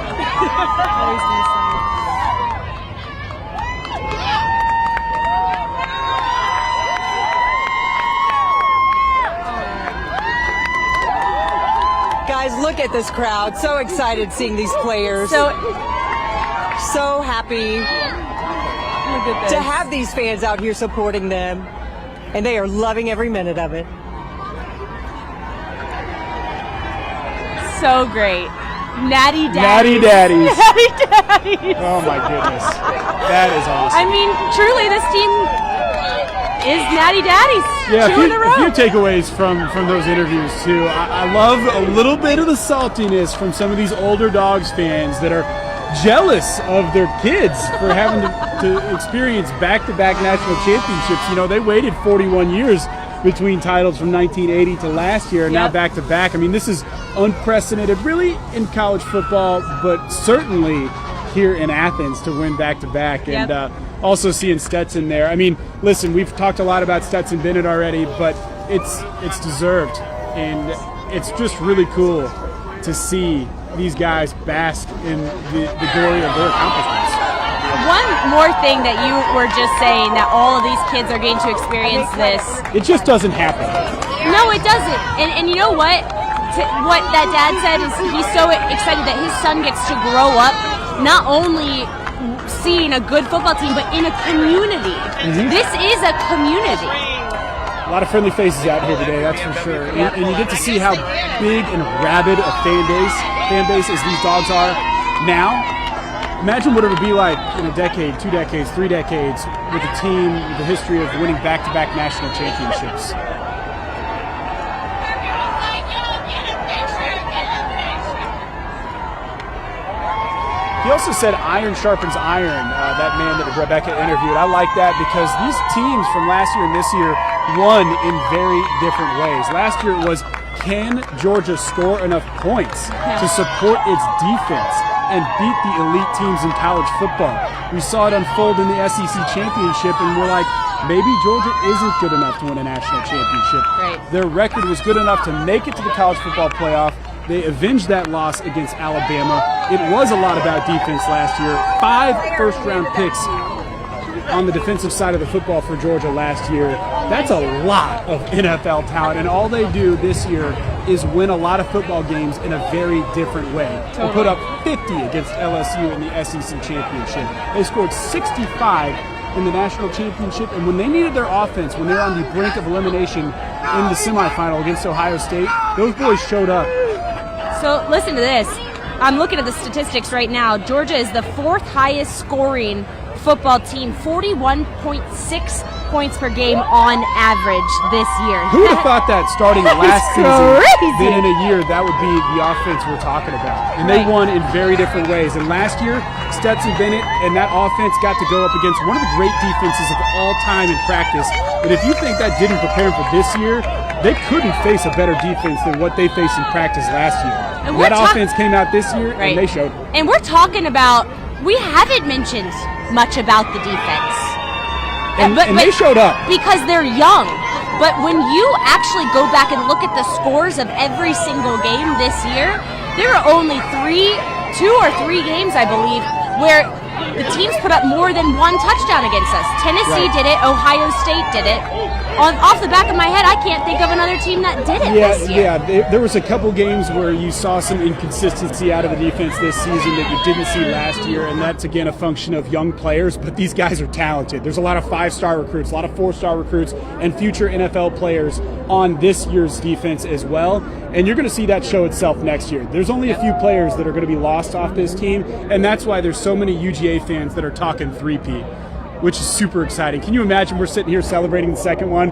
Guys, look at this crowd. So excited seeing these players. So happy to have these fans out here supporting them. And they are loving every minute of it. So great. Natty Daddies. Natty Daddies. Natty Daddies. Oh my goodness. That is awesome. I mean, truly, this team is Natty Daddies. Yeah, Two in a row. a few takeaways from those interviews too. I love a little bit of the saltiness from some of these older Dogs fans that are jealous of their kids for having to experience back-to-back national championships. You know, they waited 41 years between titles from 1980 to last year, and now back-to-back. I mean, this is unprecedented, really, in college football, but certainly here in Athens to win back-to-back. And also seeing Stetson there. I mean, listen, we've talked a lot about Stetson Bennett already, but it's deserved, and it's just really cool to see these guys bask in the glory of their accomplishments. One more thing that you were just saying, that all of these kids are getting to experience this. It just doesn't happen. No, it doesn't. And you know what? What that dad said is he's so excited that his son gets to grow up not only seeing a good football team, but in a community. This is a community. A lot of friendly faces out here today, that's for sure. And you get to see how big and rabid a fan base as these Dogs are now. Imagine what it would be like in a decade, 2 decades, 3 decades with a team with a history of winning back-to-back national championships. He also said iron sharpens iron, that man that Rebecca interviewed. I like that because these teams from last year and this year won in very different ways. Last year it was, can Georgia score enough points to support its defense and beat the elite teams in college football? We saw it unfold in the SEC championship, and we're like, maybe Georgia isn't good enough to win a national championship. Right. Their record was good enough to make it to the college football playoff. They avenged that loss against Alabama. It was a lot about defense last year. 5 first-round picks on the defensive side of the football for Georgia last year. That's a lot of NFL talent, and all they do this year is win a lot of football games in a very different way. They put up 50 against LSU in the SEC championship. They scored 65 in the national championship, and when they needed their offense, when they were on the brink of elimination in the semifinal against Ohio State, those boys showed up. So listen to this. I'm looking at the statistics right now. Georgia is the 4th highest scoring football team, 41.6 points per game on average this year. Who would have thought that starting last season, then in a year, that would be the offense we're talking about? And they won in very different ways. And last year, Stetson Bennett and that offense got to go up against one of the great defenses of all time in practice. But if you think that didn't prepare for this year, they couldn't face a better defense than what they faced in practice last year. And that offense came out this year, and they showed. And we're talking about, we haven't mentioned much about the defense. And they showed up. Because they're young. But when you actually go back and look at the scores of every single game this year, there are only 2 or 3 games, I believe, where the teams put up more than 1 touchdown against us. Tennessee did it. Ohio State did it. Off the back of my head, I can't think of another team that did it this year. Yeah, there was a couple games where you saw some inconsistency out of the defense this season that you didn't see last year, and that's, again, a function of young players, but these guys are talented. There's a lot of 5-star recruits, a lot of 4-star recruits, and future NFL players on this year's defense as well, and you're going to see that show itself next year. There's only a few players that are going to be lost off this team, and that's why there's so many UGA fans that are talking 3-peat, which is super exciting. Can you imagine we're sitting here celebrating the second one?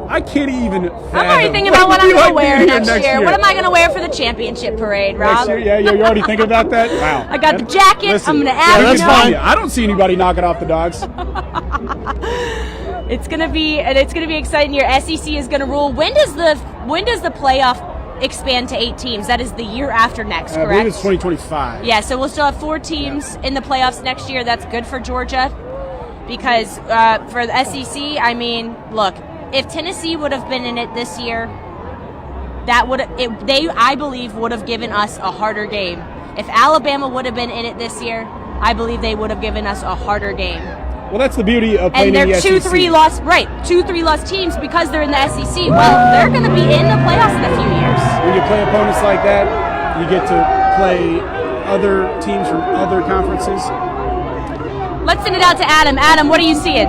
I can't even fathom. I'm already thinking about what I'm going to wear next year. What am I going to wear for the championship parade, Rob? Next year? Yeah, you're already thinking about that? Wow. I got the jacket. Listen, I'm going to add that's fine. I don't see anybody knocking off the Dogs. It's going to be exciting year. SEC is going to rule. When does the playoff expand to 8 teams? That is the year after next, correct? I believe it's 2025. Yeah, so we'll still have 4 teams in the playoffs next year. That's good for Georgia because for the SEC, I mean, look, if Tennessee would have been in it this year, I believe would have given us a harder game. If Alabama would have been in it this year, I believe they would have given us a harder game. Well, that's the beauty of playing in the SEC. And they're 2-3 loss teams because they're in the SEC. Well, they're going to be in the playoffs in a few years. When you play opponents like that, you get to play other teams from other conferences. Let's send it out to Adam. Adam, what are you seeing?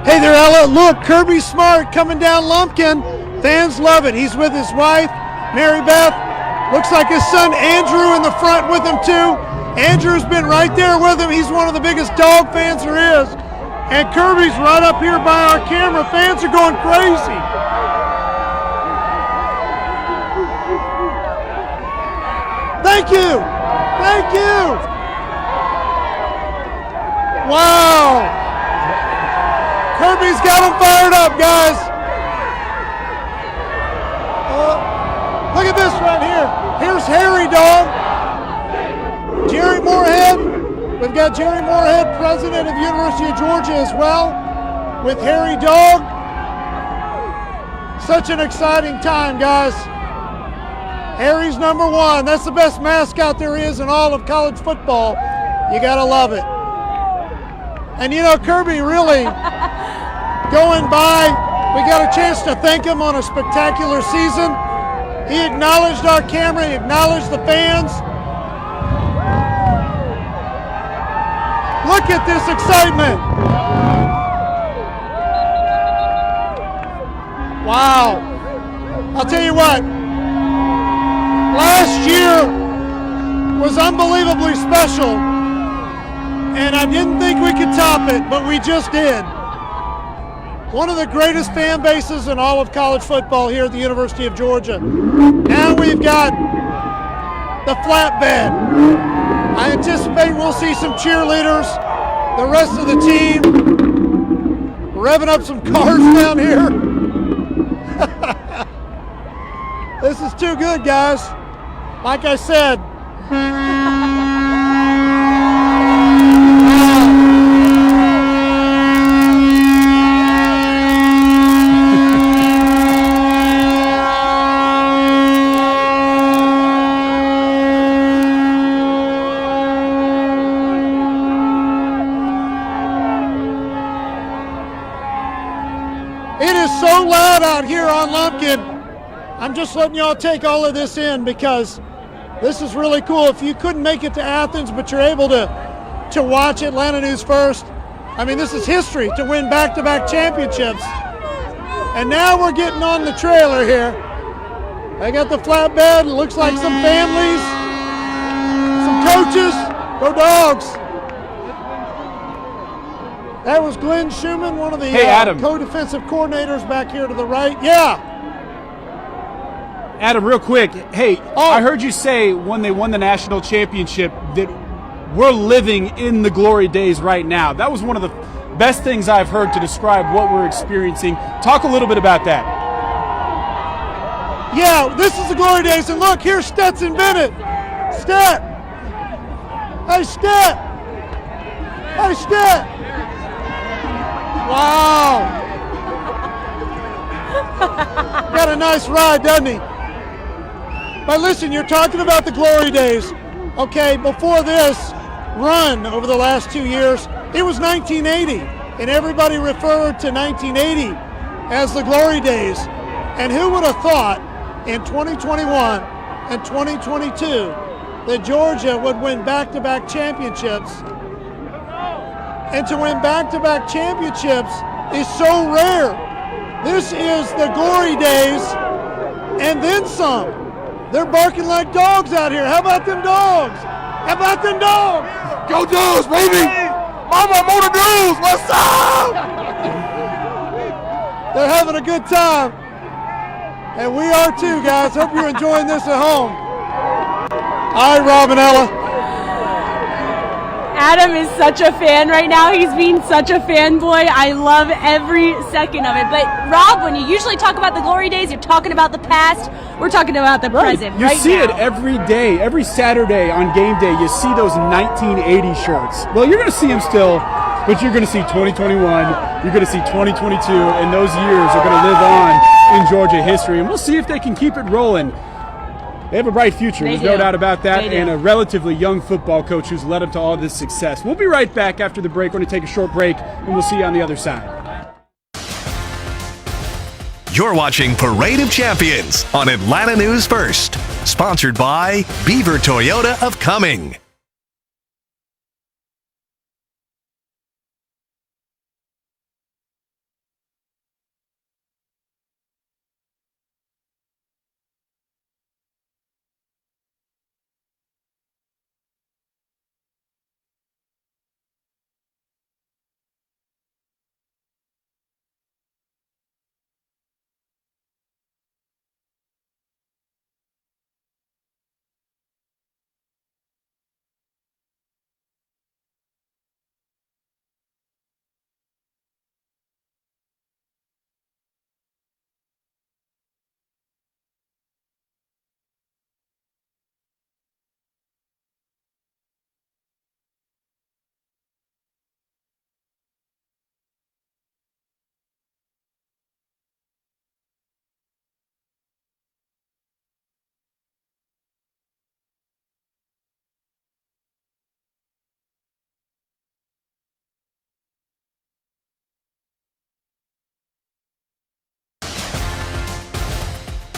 Hey there, Ella. Look, Kirby Smart coming down Lumpkin. Fans love it. He's with his wife, Mary Beth. Looks like his son Andrew in the front with him too. Andrew's been right there with him. He's one of the biggest Dog fans there is. And Kirby's right up here by our camera. Fans are going crazy. Thank you. Thank you. Wow. Kirby's got them fired up, guys. Look at this right here. Here's Harry Dog. Jerry Moorhead. We've got Jerry Moorhead, president of University of Georgia as well, with Harry Dog. Such an exciting time, guys. Harry's number one. That's the best mascot there is in all of college football. You gotta love it. And you know, Kirby really going by, we got a chance to thank him on a spectacular season. He acknowledged our camera, he acknowledged the fans. Look at this excitement. Wow. I'll tell you what, last year was unbelievably special, and I didn't think we could top it, but we just did. One of the greatest fan bases in all of college football here at the University of Georgia. Now we've got the flatbed. I anticipate we'll see some cheerleaders, the rest of the team, revving up some cars down here. This is too good, guys. Like I said, it is so loud out here on Lumpkin. I'm just letting y'all take all of this in because this is really cool. If you couldn't make it to Athens, but you're able to watch Atlanta News First, I mean, this is history to win back-to-back championships. And now we're getting on the trailer here. They got the flatbed. It looks like some families, some coaches. Go Dogs. That was Glenn Schumann, one of the co-defensive coordinators back here to the right. Yeah. Adam, real quick, hey, I heard you say when they won the national championship that we're living in the glory days right now. That was one of the best things I've heard to describe what we're experiencing. Talk a little bit about that. Yeah, this is the glory days, and look, here's Stetson Bennett. Stet. Hey, Stet. Hey, Stet. Wow. Got a nice ride, doesn't he? But listen, you're talking about the glory days. Okay, before this run over the last 2 years, it was 1980, and everybody referred to 1980 as the glory days. And who would have thought in 2021 and 2022 that Georgia would win back-to-back championships? And to win back-to-back championships is so rare. This is the glory days and then some. They're barking like dogs out here. How about them dogs? How about them dogs? Go Dogs, baby! Mama, Motor Dudes, what's up? They're having a good time. And we are too, guys. Hope you're enjoying this at home. All right, Robinella. Adam is such a fan right now. He's being such a fanboy. I love every second of it. But Rob, when you usually talk about the glory days, you're talking about the past. We're talking about the present. You right see now. it every day, every Saturday on game day. You see those 1980 shirts. Well, you're going to see them still, but you're going to see 2021. You're going to see 2022, and those years are going to live on in Georgia history. And we'll see if they can keep it rolling. They have a bright future, there's no doubt about that, and a relatively young football coach who's led them to all this success. We'll be right back after the break. We're going to take a short break, and we'll see you on the other side. You're watching Parade of Champions on Atlanta News First, sponsored by Beaver Toyota of Cumming.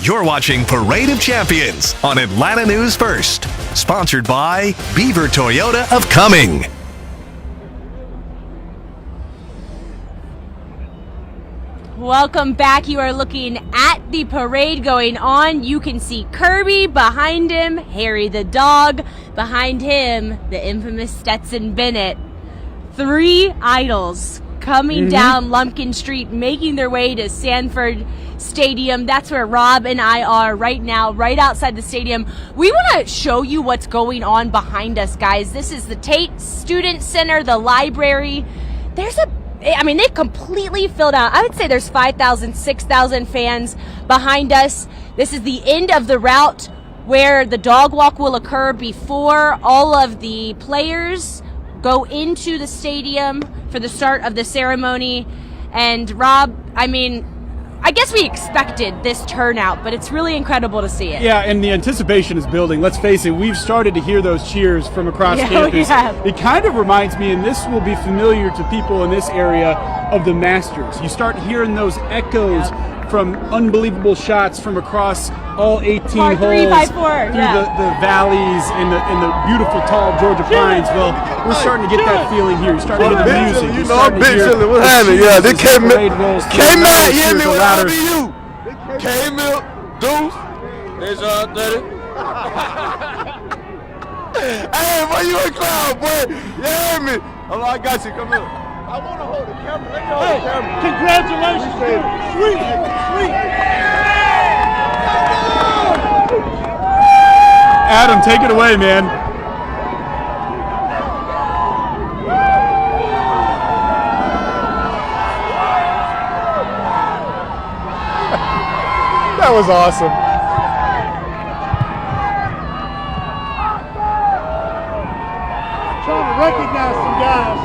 You're watching Parade of Champions on Atlanta News First. Sponsored by Beaver Toyota of Cumming. Welcome back. You are looking at the parade going on. You can see Kirby behind him, Harry the dog. Behind him, the infamous Stetson Bennett. 3 idols coming down Lumpkin Street, making their way to Sanford Stadium. That's where Rob and I are right now, right outside the stadium. We want to show you what's going on behind us, guys. This is the Tate Student Center, the library. They've completely filled out. I would say there's 5,000, 6,000 fans behind us. This is the end of the route where the dog walk will occur before all of the players go into the stadium for the start of the ceremony. And Rob, I guess we expected this turnout, but it's really incredible to see it. Yeah, and the anticipation is building. Let's face it, we've started to hear those cheers from across campus. It kind of reminds me, and this will be familiar to people in this area, of the Masters. You start hearing those echoes from unbelievable shots from across all 18 holes through the valleys and the beautiful tall Georgia pines. Well, we're starting to get that feeling here. You're starting to get the music. You know, I'm big chilling. What's happening? Yeah, they K-Mac, you hear me? What happened to you? K-Milk, Deuce. There's 30. Hey, boy, you a clown, boy. You hear me? Oh, I got you. Come here. I want to hold the camera. Let me hold the camera. Congratulations, dude. Sweet. Adam, take it away, man. That was awesome. Trying to recognize some guys.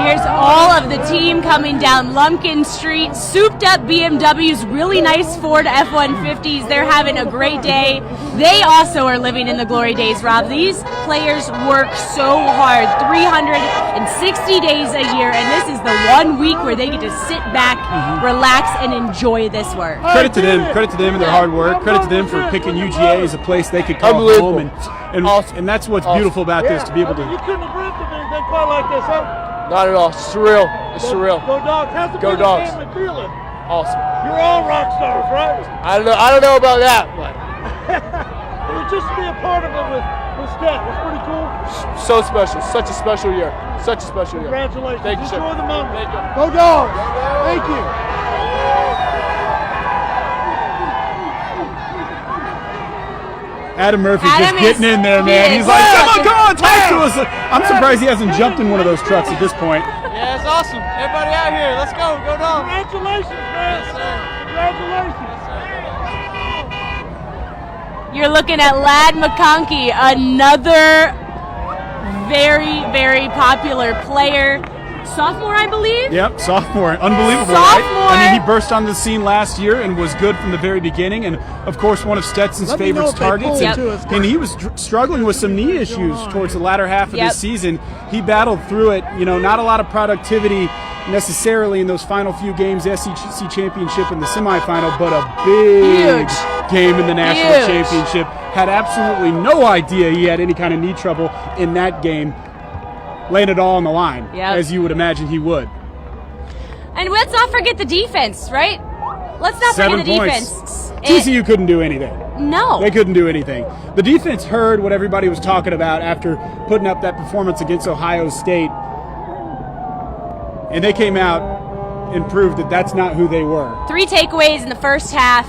Here's all of the team coming down Lumpkin Street, souped up BMWs, really nice Ford F-150s. They're having a great day. They also are living in the glory days, Rob. These players work so hard, 360 days a year, and this is the 1 week where they get to sit back, relax, and enjoy this work. Credit to them and their hard work. Credit to them for picking UGA as a place they could call home, and that's what's beautiful about this, to be able to. You couldn't have dreamt of anything quite like this, huh? Not at all. It's surreal. It's surreal. Go Dogs. How's the Go Dogs. family feeling? Awesome. You're all rock stars, right? I don't know about that, but just to be a part of it with Steph, it's pretty cool. So special. Such a special year. Such a special year. Congratulations. Thank you, sir. Enjoy the moment. Thank you. Go Dogs. Thank you. Adam Murphy just getting in there, man. He's like, come on, talk to us. I'm surprised he hasn't jumped in one of those trucks at this point. Yeah, it's awesome. Everybody out here. Let's go. Go Dogs. Congratulations, man. Yes, sir. Congratulations. You're looking at Ladd McConkey, another very, very popular player. Sophomore, I believe? Yep, sophomore. Unbelievable, Sophomore. right? I mean, he burst on the scene last year and was good from the very beginning, and of course one of Stetson's favorite targets. And he was struggling with some knee issues towards the latter half of this season. He battled through it. You know, not a lot of productivity necessarily in those final few games, the SEC championship and the semifinal, but a big game in the national championship. Had absolutely no idea he had any kind of knee trouble in that game. Laying it all on the line, as you would imagine he would. And let's not forget the defense, right? Let's not forget the defense. TCU couldn't do anything. No. They couldn't do anything. The defense heard what everybody was talking about after putting up that performance against Ohio State. And they came out and proved that that's not who they were. 3 takeaways in the first half.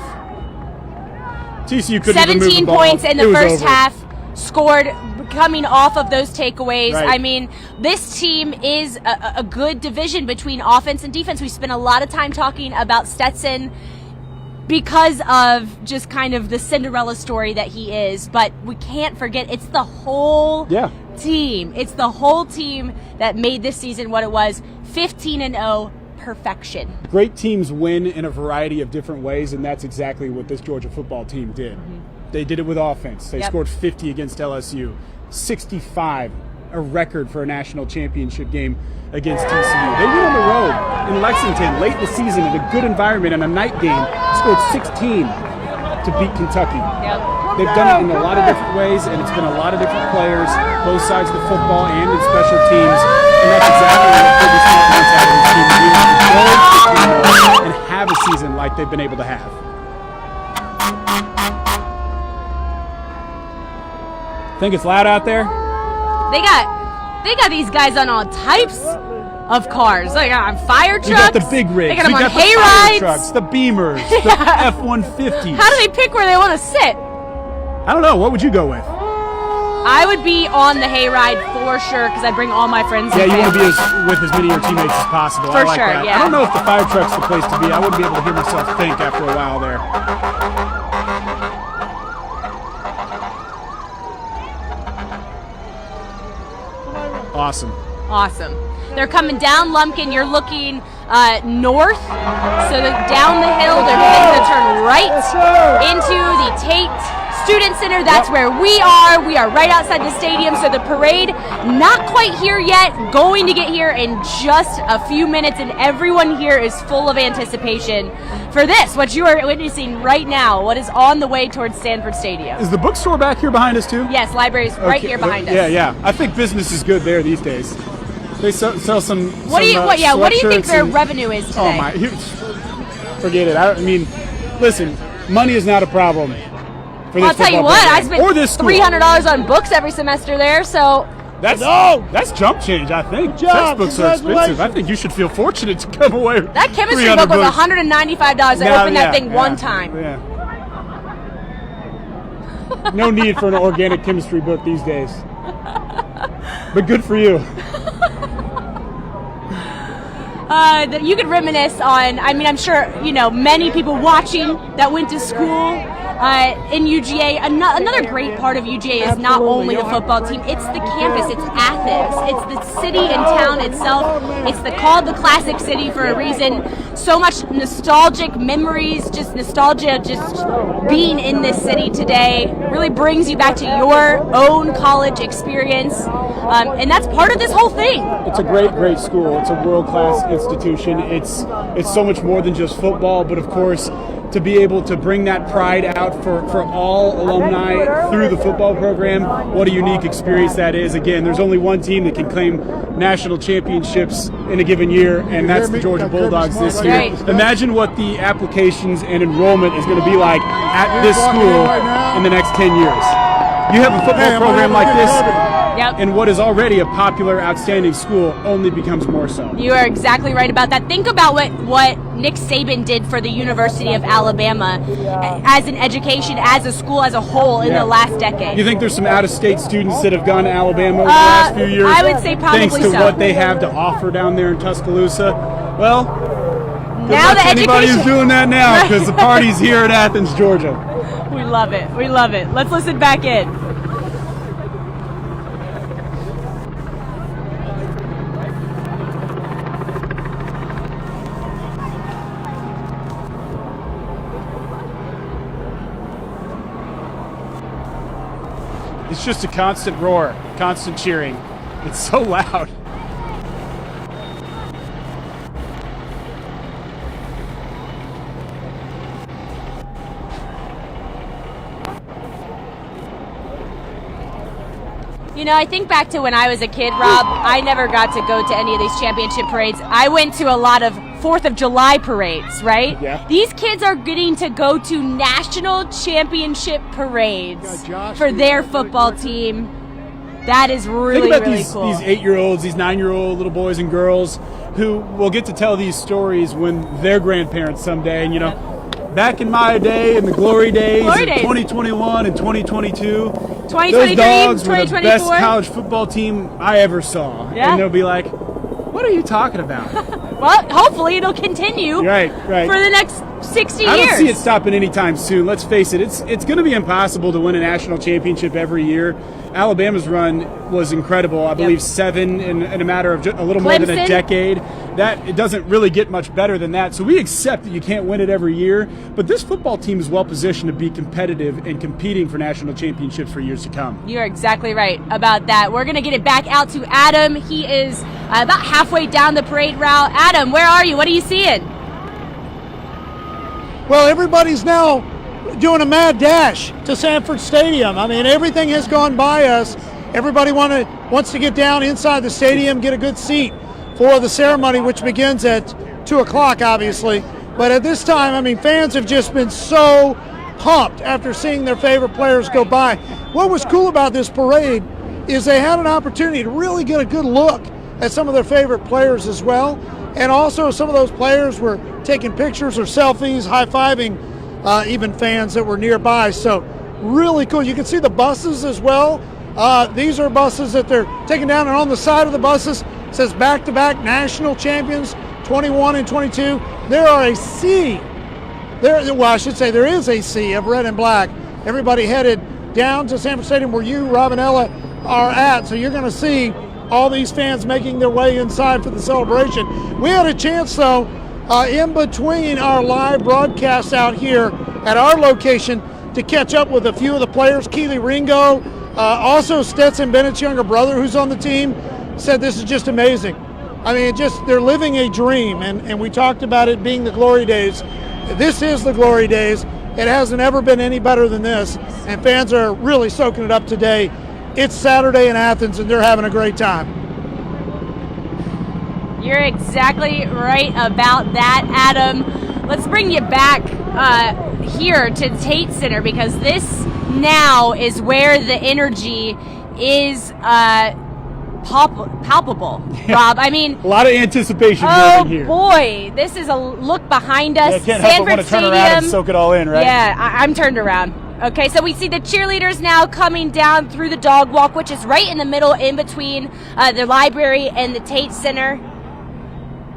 TCU couldn't even move the 17 ball. points in the first over. half scored coming off of those takeaways. Right. I mean, this team is a good division between offense and defense. We spent a lot of time talking about Stetson because of just kind of the Cinderella story that he is, but we can't forget it's the whole team. It's the whole team that made this season what it was. 15-0, perfection. Great teams win in a variety of different ways, and that's exactly what this Georgia football team did. They did it with offense. They scored 50 against LSU, 65 a record for a national championship game against TCU. They went on the road in Lexington late in the season in a good environment in a night game, scored 16 to beat Kentucky. They've done it in a lot of different ways, and it's been a lot of different players, both sides of the football and in special teams, and that's exactly what Kirby Smart wants out of this team, to be able to go and have a season like they've been able to have. Think it's loud out there? They got these guys on all types of cars. They got on fire trucks. We got the big rigs. They got them we on got hay the fire rides. trucks, the Beamers, the F-150s. How do they pick where they want to sit? I don't know. What would you go with? I would be on the hayride for sure because I bring all my friends. Yeah, and you want to family. be with as many of your teammates as possible. For I like sure, that. yeah. I don't know if the fire truck's the place to be. I wouldn't be able to hear myself think after a while there. Awesome. Awesome. They're coming down Lumpkin. You're looking north. So down the hill, they're going to turn right into the Tate Student Center. That's where we are. We are right outside the stadium. So the parade, not quite here yet. Going to get here in just a few minutes. And everyone here is full of anticipation for this, what you are witnessing right now, what is on the way towards Stanford Stadium. Is the bookstore back here behind us too? Yes, library's right here behind us. Yeah. I think business is good there these days. They sell some. What do you think their and- revenue is today? Oh my! Forget it. I mean, listen, money is not a problem for this I'll tell you football what, I program. Or this spend school. $300 on books every semester there, so That's jump change, I think. job. Textbooks are expensive. I think you should feel fortunate to come away with that chemistry 300 book was books. $195. I opened that thing one time. Yeah. No need for an organic chemistry book these days. But good for you. That you could reminisce on. I mean, I'm sure many people watching that went to school in UGA. Another great part of UGA is not only the football team; it's the campus, it's Athens, it's the city and town itself. It's called the Classic City for a reason. So much nostalgic memories, just nostalgia, just being in this city today really brings you back to your own college experience, and that's part of this whole thing. It's a great school. It's a world-class institution. It's so much more than just football, but of course, to be able to bring that pride out for all alumni through the football program, what a unique experience that is. Again, there's only one team that can claim national championships in a given year, and that's the Georgia Bulldogs this year. Right. Imagine what the applications and enrollment is going to be like at this school in the next 10 years. You have a football program like this, and what is already a popular, outstanding school only becomes more so. You are exactly right about that. Think about what Nick Saban did for the University of Alabama as an education, as a school, as a whole in the last decade. You think there's some out-of-state students that have gone to Alabama over the last few years? I would say probably thanks to so. what they have to offer down there in Tuscaloosa. Well, good Now luck the to anybody education- who's doing that now, because the party's here at Athens, Georgia. We love it. We love it. Let's listen back in. It's just a constant roar, constant cheering. It's so loud. I think back to when I was a kid, Rob. I never got to go to any of these championship parades. I went to a lot of 4th of July parades, right? Yeah. These kids are getting to go to national championship parades for their football team. That is really, Think about really these cool. 8-year-olds, these 9-year-old little boys and girls who will get to tell these stories when they're grandparents someday. And back in my day, in the glory days of 2021 and 2022, 2023, those dogs were the 2024. best college football team I ever saw. Yeah. And they'll be like, "What are you talking about?" Well, hopefully it'll continue Right. for the next 60 I years. don't see it stopping anytime soon. Let's face it, it's going to be impossible to win a national championship every year. Alabama's run was incredible. I believe 7 in a matter of a little more than a Clemson. decade. That it doesn't really get much better than that. So we accept that you can't win it every year, but this football team is well positioned to be competitive and competing for national championships for years to come. You're exactly right about that. We're going to get it back out to Adam. He is about halfway down the parade route. Adam, where are you? What are you seeing? Well, everybody's now doing a mad dash to Sanford Stadium. I mean, everything has gone by us. Everybody wants to get down inside the stadium, get a good seat for the ceremony, which begins at 2 o'clock, obviously. But at this time, I mean, fans have just been so pumped after seeing their favorite players go by. What was cool about this parade is they had an opportunity to really get a good look at some of their favorite players as well. And also some of those players were taking pictures or selfies, high-fiving even fans that were nearby. So really cool. You can see the buses as well. These are buses that they're taking down, and on the side of the buses it says back-to-back national champions, 21 and 22. There are a sea. Well, I should say there is a sea of red and black. Everybody headed down to Sanford Stadium where you, Rob and Ella, are at. So you're going to see all these fans making their way inside for the celebration. We had a chance, though, in between our live broadcasts out here at our location to catch up with a few of the players. Keely Ringo, also Stetson Bennett's younger brother who's on the team, said this is just amazing. I mean, they're living a dream, and we talked about it being the glory days. This is the glory days. It hasn't ever been any better than this, and fans are really soaking it up today. It's Saturday in Athens, and they're having a great time. You're exactly right about that, Adam. Let's bring you back here to Tate Center, because this now is where the energy is palpable, Rob. I mean, a lot of anticipation oh here. Boy, this is a look behind us. Yeah, can't help but want to turn around and soak it all in, right? Yeah, I'm turned around. Okay, so we see the cheerleaders now coming down through the dog walk, which is right in the middle, in between the library and the Tate Center.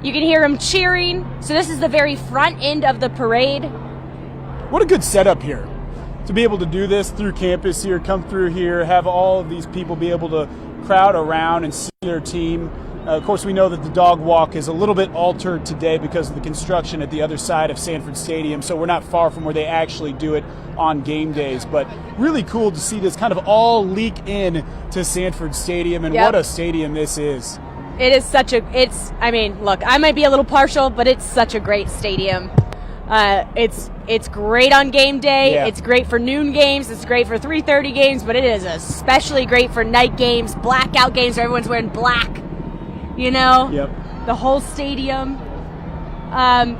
You can hear them cheering. So this is the very front end of the parade. What a good setup here to be able to do this through campus here, come through here, have all of these people be able to crowd around and see their team. Of course, we know that the dog walk is a little bit altered today because of the construction at the other side of Sanford Stadium, so we're not far from where they actually do it on game days. But really cool to see this kind of all leak in to Sanford Stadium, and what a stadium this is. It is I mean, look, I might be a little partial, but it's such a great stadium. It's great on game day. Yeah. It's great for noon games. It's great for 3:30 games, but it is especially great for night games, blackout games where everyone's wearing black. You know, the whole stadium. And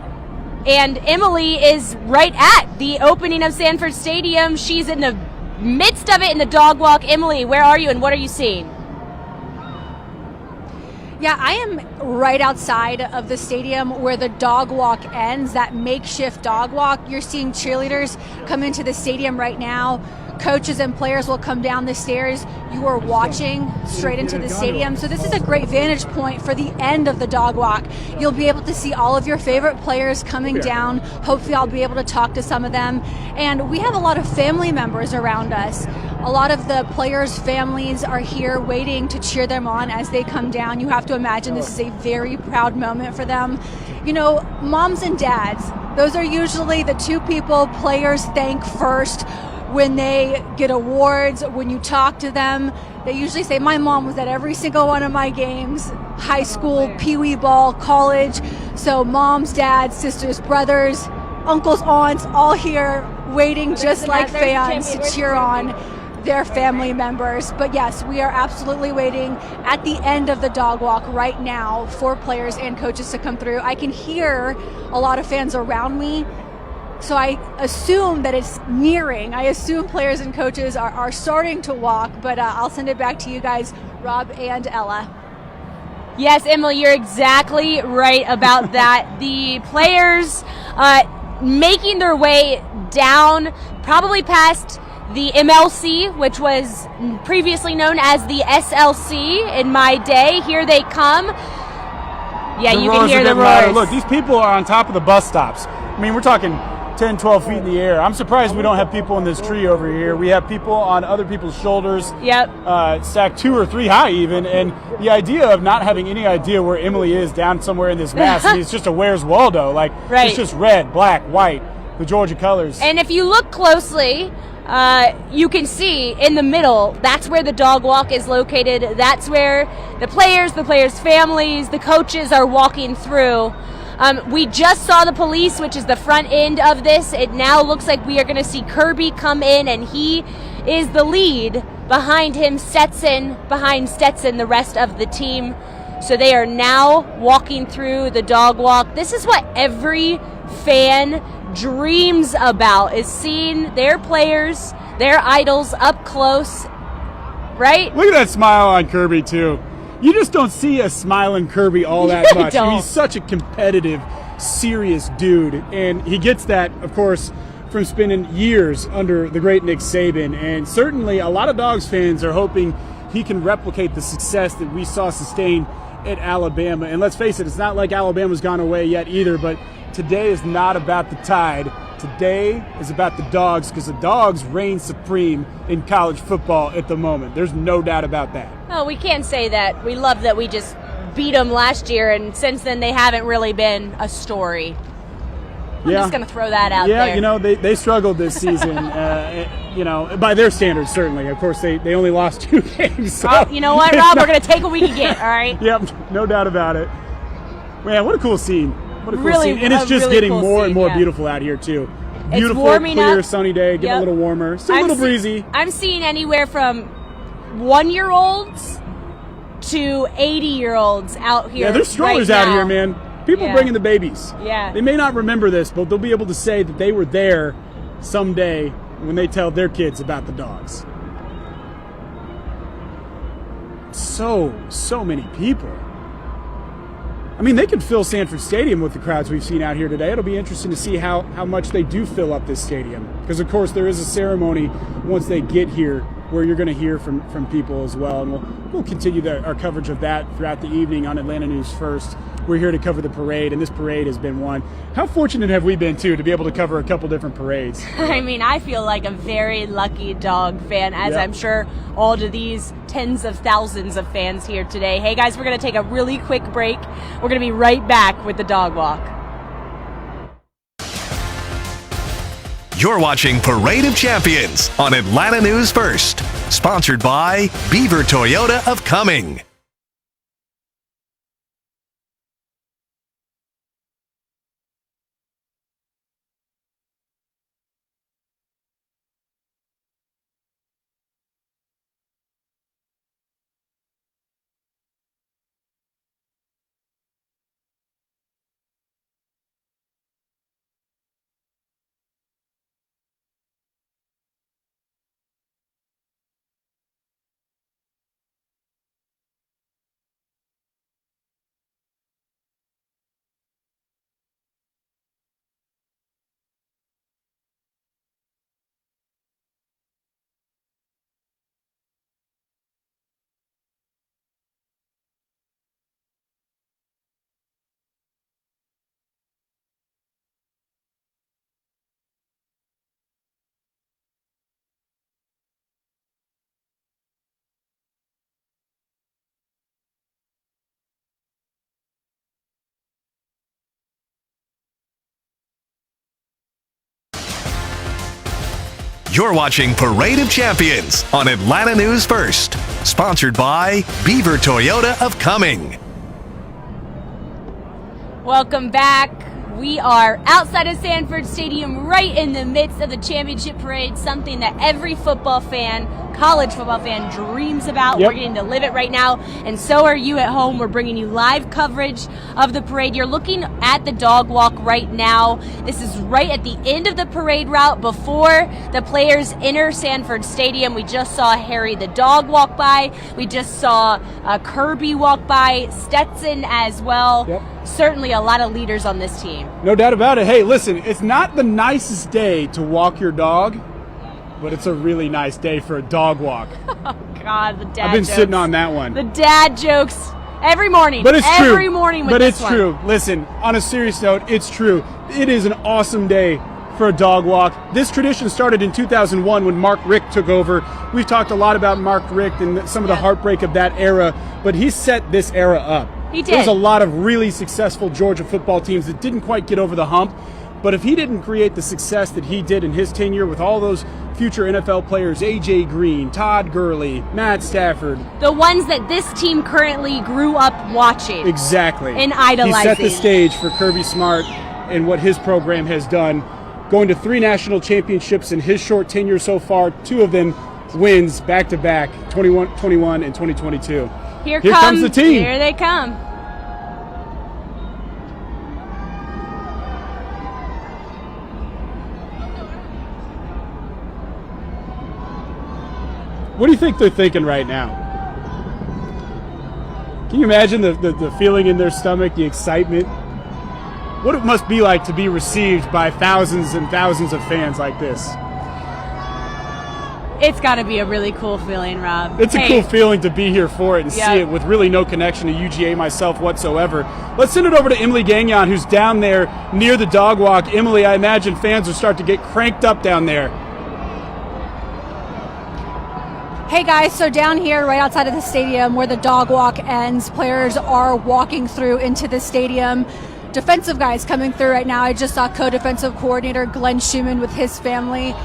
Emily is right at the opening of Sanford Stadium. She's in the midst of it in the dog walk. Emily, where are you and what are you seeing? Yeah, I am right outside of the stadium where the dog walk ends, that makeshift dog walk. You're seeing cheerleaders come into the stadium right now. Coaches and players will come down the stairs. You are watching straight into the stadium. So this is a great vantage point for the end of the dog walk. You'll be able to see all of your favorite players coming down. Hopefully I'll be able to talk to some of them. And we have a lot of family members around us. A lot of the players' families are here waiting to cheer them on as they come down. You have to imagine this is a very proud moment for them. You know, moms and dads, those are usually the two people players thank first when they get awards. When you talk to them, they usually say, my mom was at every single one of my games, high school, pee-wee ball, college. So moms, dads, sisters, brothers, uncles, aunts, all here waiting just like fans to cheer on their family members. But yes, we are absolutely waiting at the end of the dog walk right now for players and coaches to come through. I can hear a lot of fans around me, so I assume that it's nearing. I assume players and coaches are starting to walk, but I'll send it back to you guys, Rob and Ella. Yes, Emily, you're exactly right about that. The players making their way down, probably past the MLC, which was previously known as the SLC in my day. Here they come. Yeah, you can hear the roars. Look, these people are on top of the bus stops. I mean, we're talking 10, 12 feet in the air. I'm surprised we don't have people in this tree over here. We have people on other people's shoulders. Yep. Stacked 2 or 3 high even. And the idea of not having any idea where Emily is down somewhere in this mass, I mean, it's just a Where's Waldo. Like, Right. it's just red, black, white, the Georgia colors. And if you look closely, you can see in the middle, that's where the dog walk is located. That's where the players' families, the coaches are walking through. We just saw the police, which is the front end of this. It now looks like we are going to see Kirby come in, and he is the lead. Behind him, behind Stetson, the rest of the team. So they are now walking through the dog walk. This is what every fan dreams about, is seeing their players, their idols up close, right? Look at that smile on Kirby, too. You just don't see a smiling Kirby all that much. I mean, he's such a competitive, serious dude. And he gets that, of course, from spending years under the great Nick Saban. And certainly a lot of Dogs fans are hoping he can replicate the success that we saw sustained at Alabama. And let's face it, it's not like Alabama's gone away yet either, but today is not about the Tide. Today is about the Dogs, because the Dogs reign supreme in college football at the moment. There's no doubt about that. Oh, we can't say that. We love that we just beat them last year, and since then they haven't really been a story. I'm just going to throw that out there. Yeah, you know, they struggled this season, you know, by their standards, certainly. Of course, they only lost 2 games. So. Oh, you know what, Rob? We're going to take what we can get, all right? Yep, no doubt about it. Man, what a cool scene. What a cool Really, scene. And it's just really getting cool more and scene, more yeah. beautiful out here, too. It's Beautiful, warming clear, up. sunny day, getting a little warmer. Still a little breezy. I'm seeing anywhere from 1-year-olds to 80-year-olds out here. Yeah, there's strollers right out now. here, man. People Yeah. bringing the babies. Yeah. They may not remember this, but they'll be able to say that they were there someday when they tell their kids about the Dogs. So many people. I mean, they could fill Sanford Stadium with the crowds we've seen out here today. It'll be interesting to see how much they do fill up this stadium. Because, of course, there is a ceremony once they get here where you're going to hear from people as well. And we'll continue our coverage of that throughout the evening on Atlanta News First. We're here to cover the parade, and this parade has been one. How fortunate have we been, too, to be able to cover a couple different parades? I mean, I feel like a very lucky Dog fan, as Yep. I'm sure all of these tens of thousands of fans here today. Hey, guys, we're going to take a really quick break. We're going to be right back with the Dog Walk. You're watching Parade of Champions on Atlanta News First, sponsored by Beaver Toyota of Cumming. You're watching Parade of Champions on Atlanta News First, sponsored by Beaver Toyota of Cumming. Welcome back. We are outside of Sanford Stadium, right in the midst of the championship parade, something that every football fan, college football fan, dreams about. Yep. We're getting to live it right now, and so are you at home. We're bringing you live coverage of the parade. You're looking at the dog walk right now. This is right at the end of the parade route before the players enter Sanford Stadium. We just saw Harry the dog walk by. We just saw Kirby walk by, Stetson as well. Yep. Certainly a lot of leaders on this team. No doubt about it. Hey, listen, it's not the nicest day to walk your dog, but it's a really nice day for a dog walk. Oh, God, the dad I've been jokes. sitting on that one. The dad jokes Every morning. But it's true. Every morning with But this it's one. true. Listen, on a serious note, it's true. It is an awesome day for a dog walk. This tradition started in 2001 when Mark Richt took over. We've talked a lot about Mark Richt and some of the heartbreak of that era, but he set this era up. He did. There's a lot of really successful Georgia football teams that didn't quite get over the hump, but if he didn't create the success that he did in his tenure with all those future NFL players, A.J. Green, Todd Gurley, Matt Stafford. The ones that this team currently grew up watching. Exactly. And idolizing. He set the stage for Kirby Smart and what his program has done, going to 3 national championships in his short tenure so far, 2 of them wins back-to-back, 21 and 2022. Here comes the team. Here they come. What do you think they're thinking right now? Can you imagine the feeling in their stomach, the excitement? What it must be like to be received by thousands and thousands of fans like this. It's got to be a really cool feeling, Rob. It's a cool feeling to be here for it and Yeah. see it with really no connection to UGA myself whatsoever. Let's send it over to Emily Gagnon, who's down there near the dog walk. Emily, I imagine fans will start to get cranked up down there. Hey guys, so down here right outside of the stadium where the dog walk ends, players are walking through into the stadium. Defensive guys coming through right now. I just saw co-defensive coordinator Glenn Schumann with his family.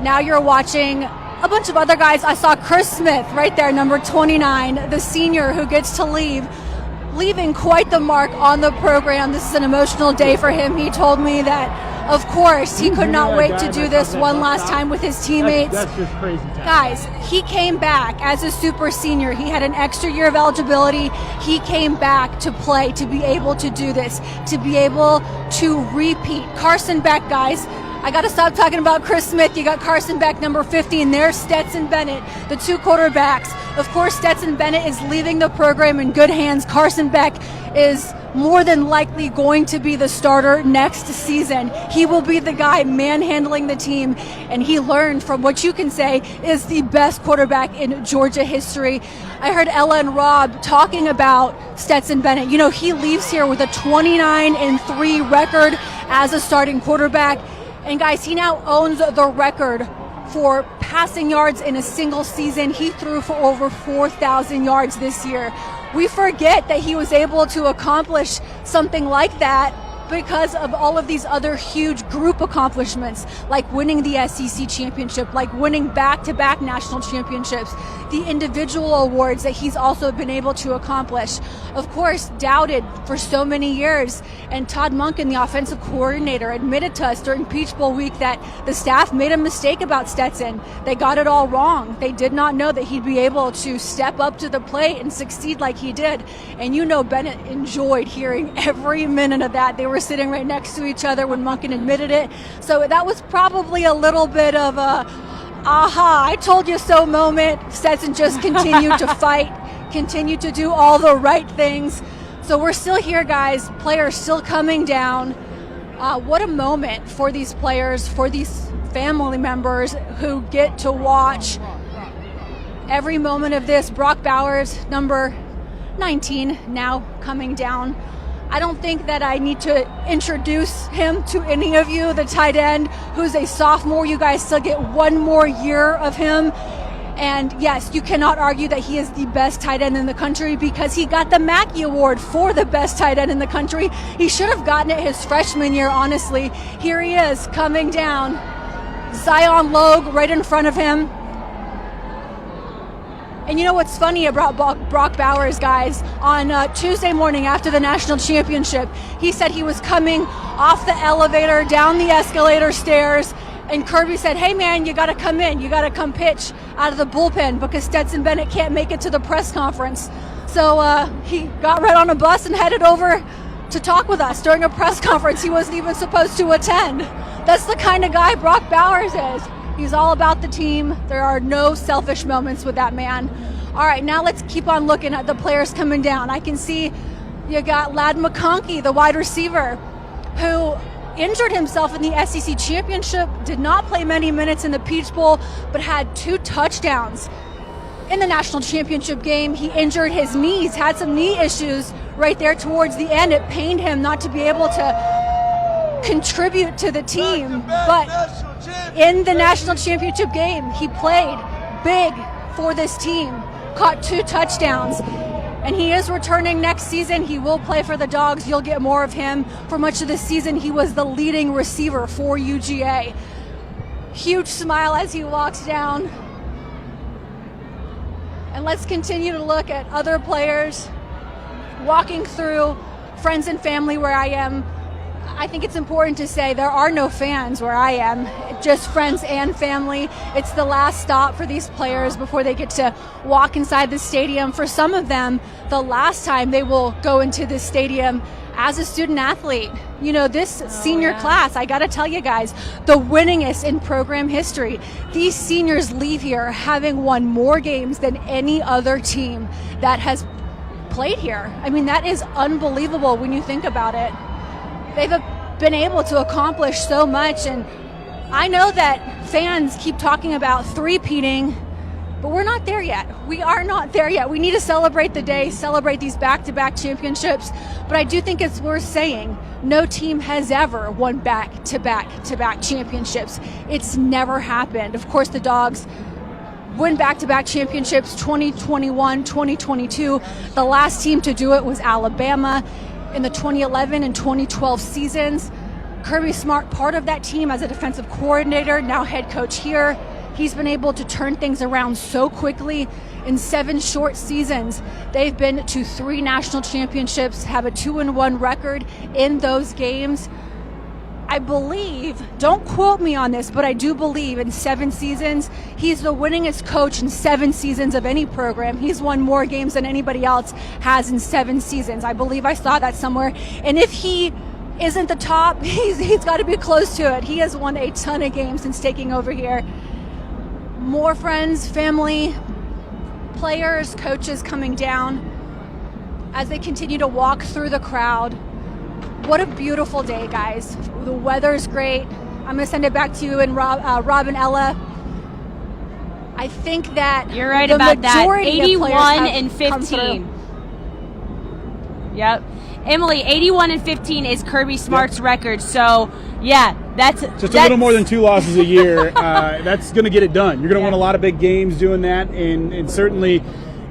Now you're watching a bunch of other guys. I saw Chris Smith right there, number 29, the senior who gets to leaving quite the mark on the program. This is an emotional day for him. He told me that, of course, he could not wait to do this one last time with his teammates. That's just crazy time. Guys, he came back as a super senior. He had an extra year of eligibility. He came back to play, to be able to do this, to be able to repeat. Carson Beck, guys. I got to stop talking about Chris Smith. You got Carson Beck, number 50, and there's Stetson Bennett, the 2 quarterbacks. Of course, Stetson Bennett is leaving the program in good hands. Carson Beck is more than likely going to be the starter next season. He will be the guy manhandling the team, and he learned from what you can say is the best quarterback in Georgia history. I heard Ella and Rob talking about Stetson Bennett. You know, he leaves here with a 29-3 record as a starting quarterback. And guys, he now owns the record for passing yards in a single season. He threw for over 4,000 yards this year. We forget that he was able to accomplish something like that because of all of these other huge group accomplishments, like winning the SEC championship, like winning back-to-back national championships, the individual awards that he's also been able to accomplish. Of course, doubted for so many years, and Todd Monken, the offensive coordinator, admitted to us during Peach Bowl week that the staff made a mistake about Stetson. They got it all wrong. They did not know that he'd be able to step up to the plate and succeed like he did. And you know Bennett enjoyed hearing every minute of that. They were sitting right next to each other when Monken admitted it. So that was probably a little bit of a aha, I told you so moment. Stetson just continued to fight, continued to do all the right things. So we're still here, guys. Players still coming down. What a moment for these players, for these family members who get to watch every moment of this. Brock Bowers, number 19, now coming down. I don't think that I need to introduce him to any of you. The tight end who's a sophomore, you guys still get 1 more year of him. And yes, you cannot argue that he is the best tight end in the country because he got the Mackey Award for the best tight end in the country. He should have gotten it his freshman year, honestly. Here he is coming down. Zion Logue right in front of him. And you know what's funny about Brock Bowers, guys? On Tuesday morning after the national championship, he said he was coming off the elevator, down the escalator stairs, and Kirby said, hey man, you gotta come in, you gotta come pitch out of the bullpen because Stetson Bennett can't make it to the press conference. So he got right on a bus and headed over to talk with us during a press conference he wasn't even supposed to attend. That's the kind of guy Brock Bowers is. He's all about the team. There are no selfish moments with that man. All right, now let's keep on looking at the players coming down. I can see you got Ladd McConkey, the wide receiver, who injured himself in the SEC championship, did not play many minutes in the Peach Bowl, but had 2 touchdowns. in the national championship game, he injured his knees, had some knee issues right there towards the end. It pained him not to be able to contribute to the team. But in the national championship game, he played big for this team, caught 2 touchdowns. And he is returning next season. He will play for the Dogs. You'll get more of him. For much of the season, he was the leading receiver for UGA. Huge smile as he walks down. And let's continue to look at other players walking through, friends and family where I am. I think it's important to say there are no fans where I am, just friends and family. It's the last stop for these players before they get to walk inside the stadium. For some of them, the last time they will go into this stadium as a student athlete. You know, this senior class, I gotta tell you guys, the winningest in program history. These seniors leave here having won more games than any other team that has played here. I mean, that is unbelievable when you think about it. They've been able to accomplish so much, and I know that fans keep talking about three-peating, but we're not there yet. We are not there yet. We need to celebrate the day, celebrate these back-to-back championships, but I do think it's worth saying no team has ever won back-to-back championships. It's never happened. Of course, the Dogs win back-to-back championships 2021, 2022. The last team to do it was Alabama in the 2011 and 2012 seasons. Kirby Smart, part of that team as a defensive coordinator, now head coach here. He's been able to turn things around so quickly in 7 short seasons. They've been to 3 national championships, have a 2-1 record in those games. I believe, don't quote me on this, but I do believe in 7 seasons, he's the winningest coach in 7 seasons of any program. He's won more games than anybody else has in 7 seasons. I believe I saw that somewhere. And if he isn't the top, he's got to be close to it. He has won a ton of games since taking over here. More friends, family, players, coaches coming down as they continue to walk through the crowd. What a beautiful day, guys. The weather's great. I'm going to send it back to you and Rob and Ella. I think that you're right the about that. majority of 81 players and have come 15. through. Yep. Emily, 81 and 15 is Kirby Smart's record. So, yeah, that's just a little more than 2 losses a year. That's going to get it done. You're going to win a lot of big games doing that, and certainly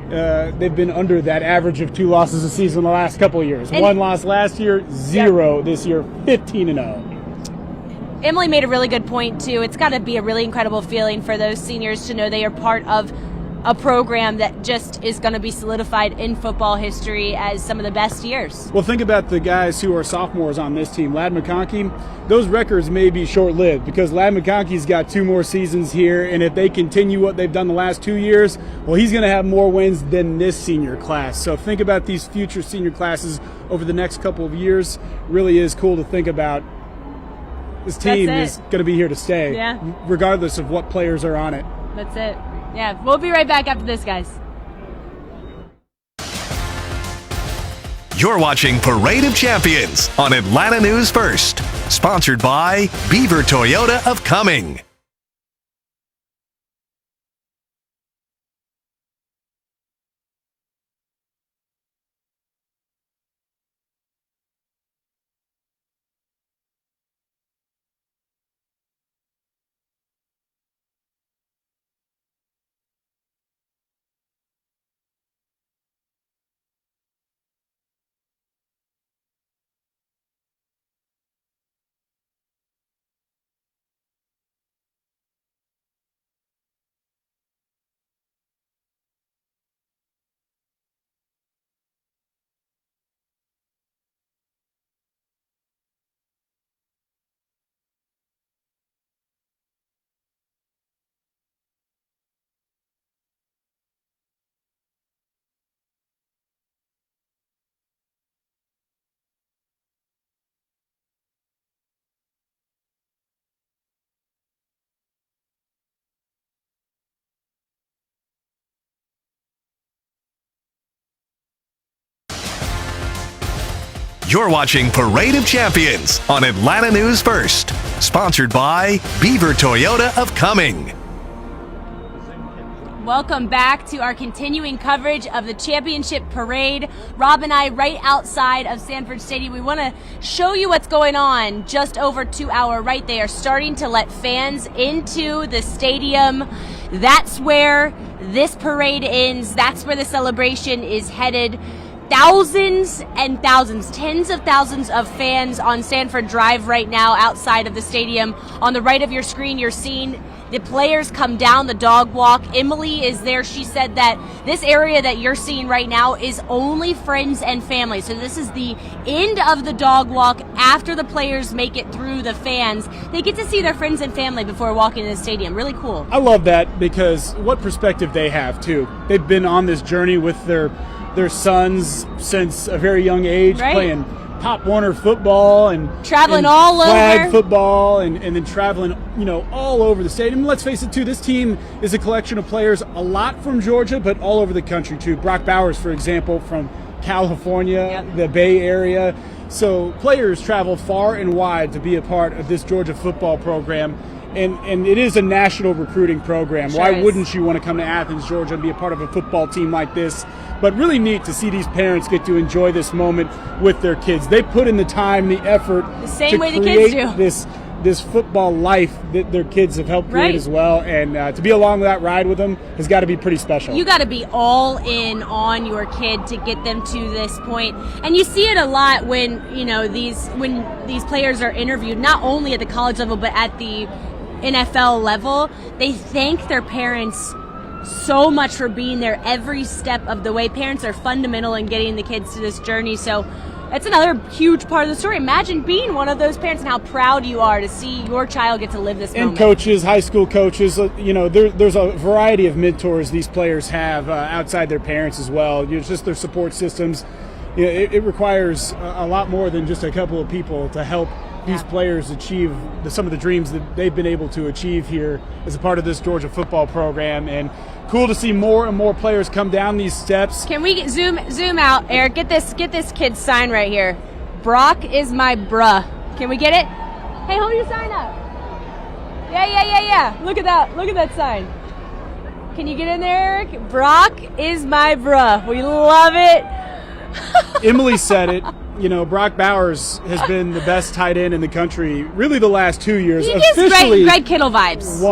they've been under that average of 2 losses a season the last couple of years. And 1 loss last year, 0 this year, 15-0. Emily made a really good point, too. It's got to be a really incredible feeling for those seniors to know they are part of a program that just is going to be solidified in football history as some of the best years. Well, think about the guys who are sophomores on this team. Ladd McConkey, those records may be short-lived because Ladd McConkey's got 2 more seasons here, and if they continue what they've done the last 2 years, well, he's going to have more wins than this senior class. So think about these future senior classes over the next couple of years. Really is cool to think about. This team is going to be here to stay, regardless of what players are on it. That's it. Yeah, we'll be right back after this, guys. You're watching Parade of Champions on Atlanta News First, sponsored by Beaver Toyota of Cumming. You're watching Parade of Champions on Atlanta News First, sponsored by Beaver Toyota of Cumming. Welcome back to our continuing coverage of the championship parade. Rob and I right outside of Sanford Stadium. We want to show you what's going on just over 2 hours right there. Starting to let fans into the stadium. That's where this parade ends. That's where the celebration is headed. Thousands and thousands, tens of thousands of fans on Sanford Drive right now outside of the stadium. On the right of your screen, you're seeing the players come down the dog walk. Emily is there. She said that this area that you're seeing right now is only friends and family. So this is the end of the dog walk. After the players make it through the fans, they get to see their friends and family before walking in the stadium. Really cool. I love that because what perspective they have, too. They've been on this journey with their sons since a very young age, right? Playing Pop Warner football and traveling all flag over football and then traveling, all over the stadium. Let's face it, too, this team is a collection of players, a lot from Georgia, but all over the country, too. Brock Bowers, for example, from California, the Bay Area. So players travel far and wide to be a part of this Georgia football program. And it is a national recruiting program. Sure Why is. wouldn't you want to come to Athens, Georgia, and be a part of a football team like this? But really neat to see these parents get to enjoy this moment with their kids. They put in the time, the effort, the same to way the kids create do. this football life that their kids have helped create Right. as well. And to be along that ride with them has got to be pretty special. You got to be all in on your kid to get them to this point. And you see it a lot when, when these players are interviewed, not only at the college level, but at the NFL level. They thank their parents so much for being there every step of the way. Parents are fundamental in getting the kids to this journey. So that's another huge part of the story. Imagine being one of those parents and how proud you are to see your child get to live this And moment. coaches, high school coaches, there's a variety of mentors these players have outside their parents as well. Just their support systems. It requires a lot more than just a couple of people to help these players achieve some of the dreams that they've been able to achieve here as a part of this Georgia football program. And cool to see more and more players come down these steps. Can we zoom out, Eric? Get this kid's sign right here. Brock is my bruh. Can we get it? Hey, hold your sign up. Yeah. Look at that sign. Can you get in there, Eric? Brock is my bruh. We love it. Emily said it. Brock Bowers has been the best tight end in the country really the last 2 years. He gives Officially, Greg Kittle vibes.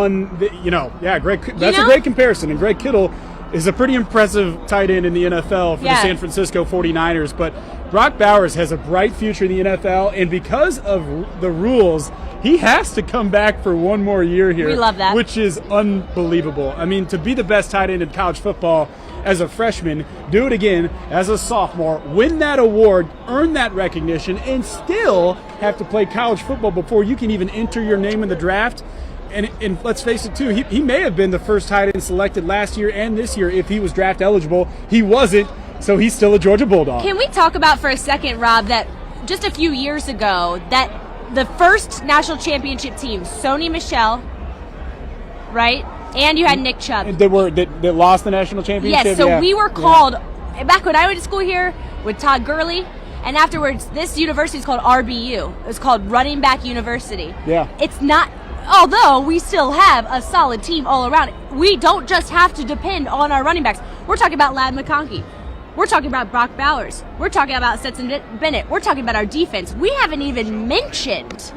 Greg. That's a great comparison. And Greg Kittle is a pretty impressive tight end in the NFL for the San Francisco 49ers. But Brock Bowers has a bright future in the NFL, and because of the rules, he has to come back for one more year here. We love that. Which is unbelievable. I mean, to be the best tight end in college football as a freshman, do it again as a sophomore, win that award, earn that recognition, and still have to play college football before you can even enter your name in the draft. And let's face it, too, he may have been the first tight end selected last year and this year if he was draft eligible. He wasn't, so he's still a Georgia Bulldog. Can we talk about for a second, Rob, that just a few years ago, that the first national championship team, Sony Michel, right? And you had Nick Chubb. That lost the national championship? Yes, so we were called, back when I went to school here with Todd Gurley, and afterwards, this university is called RBU. It's called Running Back University. Yeah. It's not, although we still have a solid team all around, we don't just have to depend on our running backs. We're talking about Ladd McConkey. We're talking about Brock Bowers. We're talking about Stetson Bennett. We're talking about our defense. We haven't even mentioned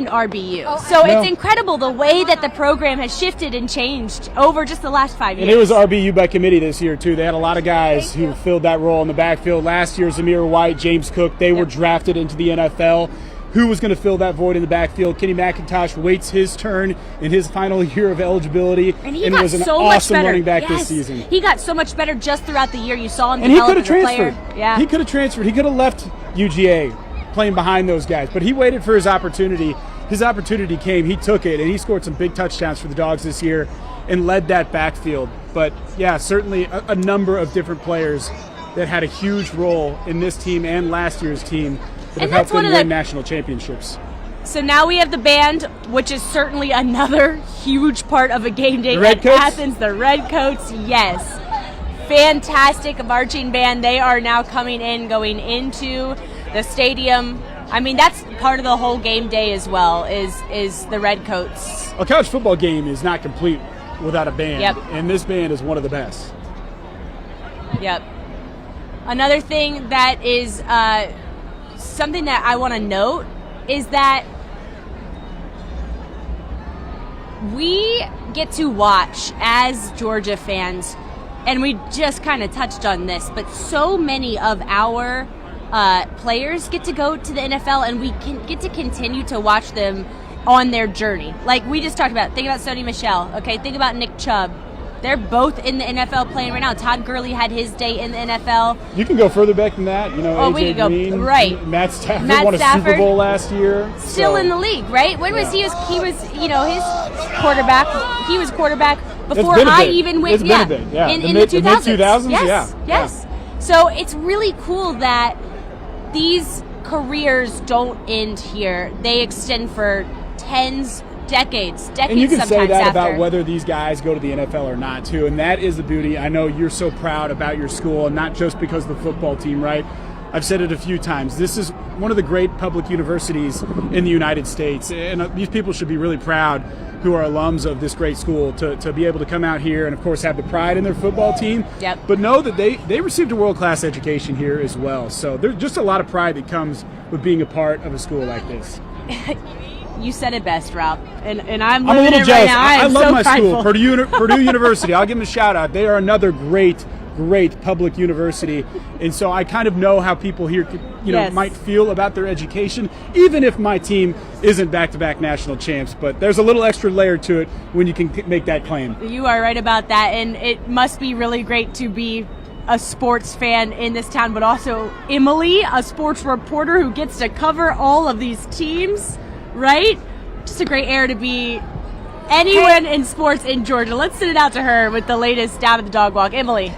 RBU. So it's incredible the way that the program has shifted and changed over just the last 5 years. And it was RBU by committee this year, too. They had a lot of guys who filled that role in the backfield. Last year, Zamir White, James Cook, they were drafted into the NFL. Who was going to fill that void in the backfield? Kenny McIntosh waits his turn in his final year of eligibility and he got was an so awesome much better. running back this season. He got so much better just throughout the year. You saw him And he develop could have as a player. transferred. Yeah. He could have transferred. He could have left UGA playing behind those guys. But he waited for his opportunity. His opportunity came. He took it, and he scored some big touchdowns for the Dogs this year and led that backfield. But, yeah, certainly a number of different players that had a huge role in this team and last year's team that have helped them win national championships. So now we have the band, which is certainly another huge part of a game day at Athens. The Redcoats, yes. Fantastic marching band. They are now coming in, going into the stadium. I mean, that's part of the whole game day as well, is the Redcoats. A college football game is not complete without a band. Yep. And this band is one of the best. Yep. Another thing that is something that I want to note is that we get to watch as Georgia fans, and we just kind of touched on this, but so many of our players get to go to the NFL, and we can get to continue to watch them on their journey. Like we just talked about, think about Sony Michel, okay? Think about Nick Chubb. They're both in the NFL playing right now. Todd Gurley had his day in the NFL. You can go further back than that. You know, AJ Green, right. Matt Stafford won a Super Bowl last year. Still in the league, right? When was he was, you know, his quarterback, he was quarterback before I even went, in the 2000s. Yes, yes. So it's really cool that these careers don't end here. They extend for decades and you can sometimes say that after. about whether these guys go to the NFL or not, too. And that is the beauty. I know you're so proud about your school, and not just because of the football team, right? I've said it a few times. This is one of the great public universities in the United States, and these people should be really proud who are alums of this great school to be able to come out here and, of course, have the pride in their football team. Yep. But know that they received a world-class education here as well. So there's just a lot of pride that comes with being a part of a school like this. You said it best, Rob, and I'm a living little it jealous. right now. I love so my prideful. school, Purdue University. I'll give them a shout out. They are another great public university, and so I kind of know how people here, might feel about their education, even if my team isn't back-to-back national champs. But there's a little extra layer to it when you can make that claim. You are right about that, and it must be really great to be a sports fan in this town, but also Emily, a sports reporter who gets to cover all of these teams. Right? Just a great air to be anyone in sports in Georgia. Let's send it out to her with the latest Down at the Dog Walk. Emily.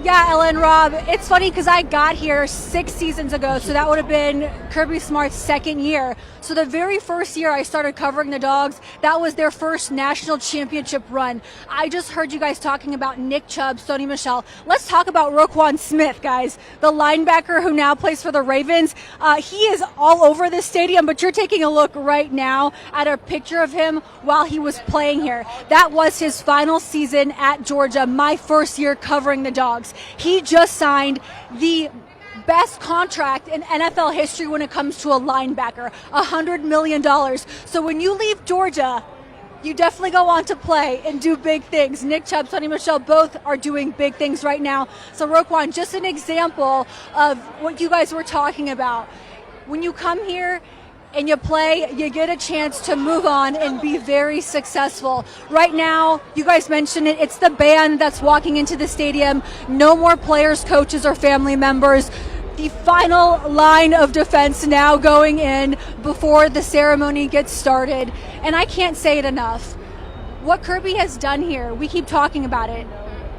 Yeah, Ellen, Rob, it's funny because I got here 6 seasons ago, so that would have been Kirby Smart's second year. So the very first year I started covering the Dogs, that was their first national championship run. I just heard you guys talking about Nick Chubb, Sony Michel. Let's talk about Roquan Smith, guys, the linebacker who now plays for the Ravens. He is all over this stadium, but you're taking a look right now at a picture of him while he was playing here. That was his final season at Georgia, my first year covering the Dogs. He just signed the best contract in NFL history when it comes to a linebacker, $100 million. So when you leave Georgia, you definitely go on to play and do big things. Nick Chubb, Sony Michel, both are doing big things right now. So Roquan, just an example of what you guys were talking about. When you come here and you play, you get a chance to move on and be very successful. Right now, you guys mentioned it, it's the band that's walking into the stadium. No more players, coaches, or family members. The final line of defense now going in before the ceremony gets started. And I can't say it enough. What Kirby has done here, we keep talking about it.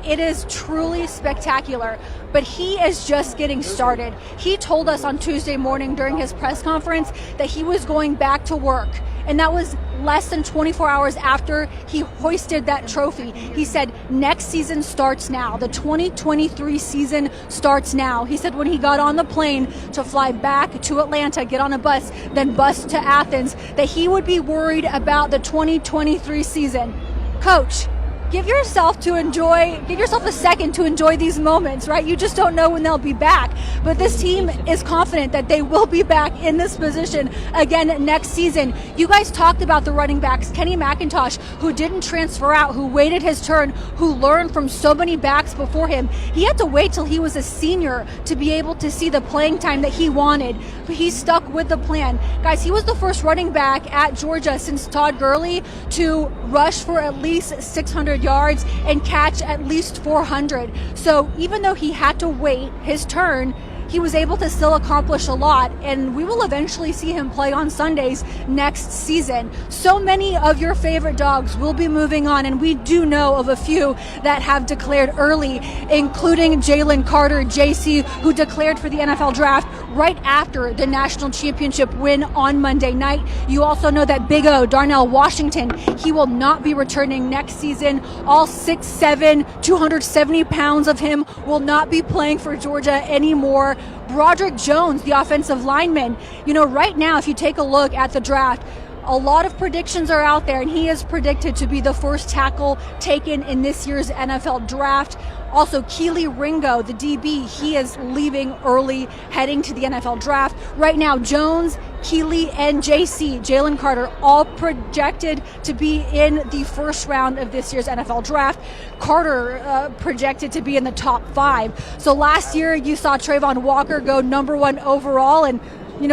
It is truly spectacular, but he is just getting started. He told us on Tuesday morning during his press conference that he was going back to work, and that was less than 24 hours after he hoisted that trophy. He said, next season starts now. The 2023 season starts now. He said when he got on the plane to fly back to Atlanta, get on a bus, then bus to Athens, that he would be worried about the 2023 season. Coach, give yourself a second to enjoy these moments, right? You just don't know when they'll be back. But this team is confident that they will be back in this position again next season. You guys talked about the running backs, Kenny McIntosh, who didn't transfer out, who waited his turn, who learned from so many backs before him. He had to wait till he was a senior to be able to see the playing time that he wanted. But he stuck with the plan. Guys, he was the first running back at Georgia since Todd Gurley to rush for at least 600 yards and catch at least 400. So even though he had to wait his turn, he was able to still accomplish a lot, and we will eventually see him play on Sundays next season. So many of your favorite Dogs will be moving on, and we do know of a few that have declared early, including Jalen Carter, JC, who declared for the NFL draft right after the national championship win on Monday night. You also know that Big O, Darnell Washington, he will not be returning next season. All 6'7", 270 pounds of him will not be playing for Georgia anymore. Broderick Jones, the offensive lineman, right now, if you take a look at the draft, A lot of predictions are out there, and he is predicted to be the first tackle taken in this year's NFL draft. Also, Keely Ringo, the DB, he is leaving early, heading to the NFL draft. Right now, Jones, Keely, and JC, Jalen Carter, all projected to be in the first round of this year's NFL draft. Carter projected to be in the top 5. So last year, you saw Trayvon Walker go number 1 overall, and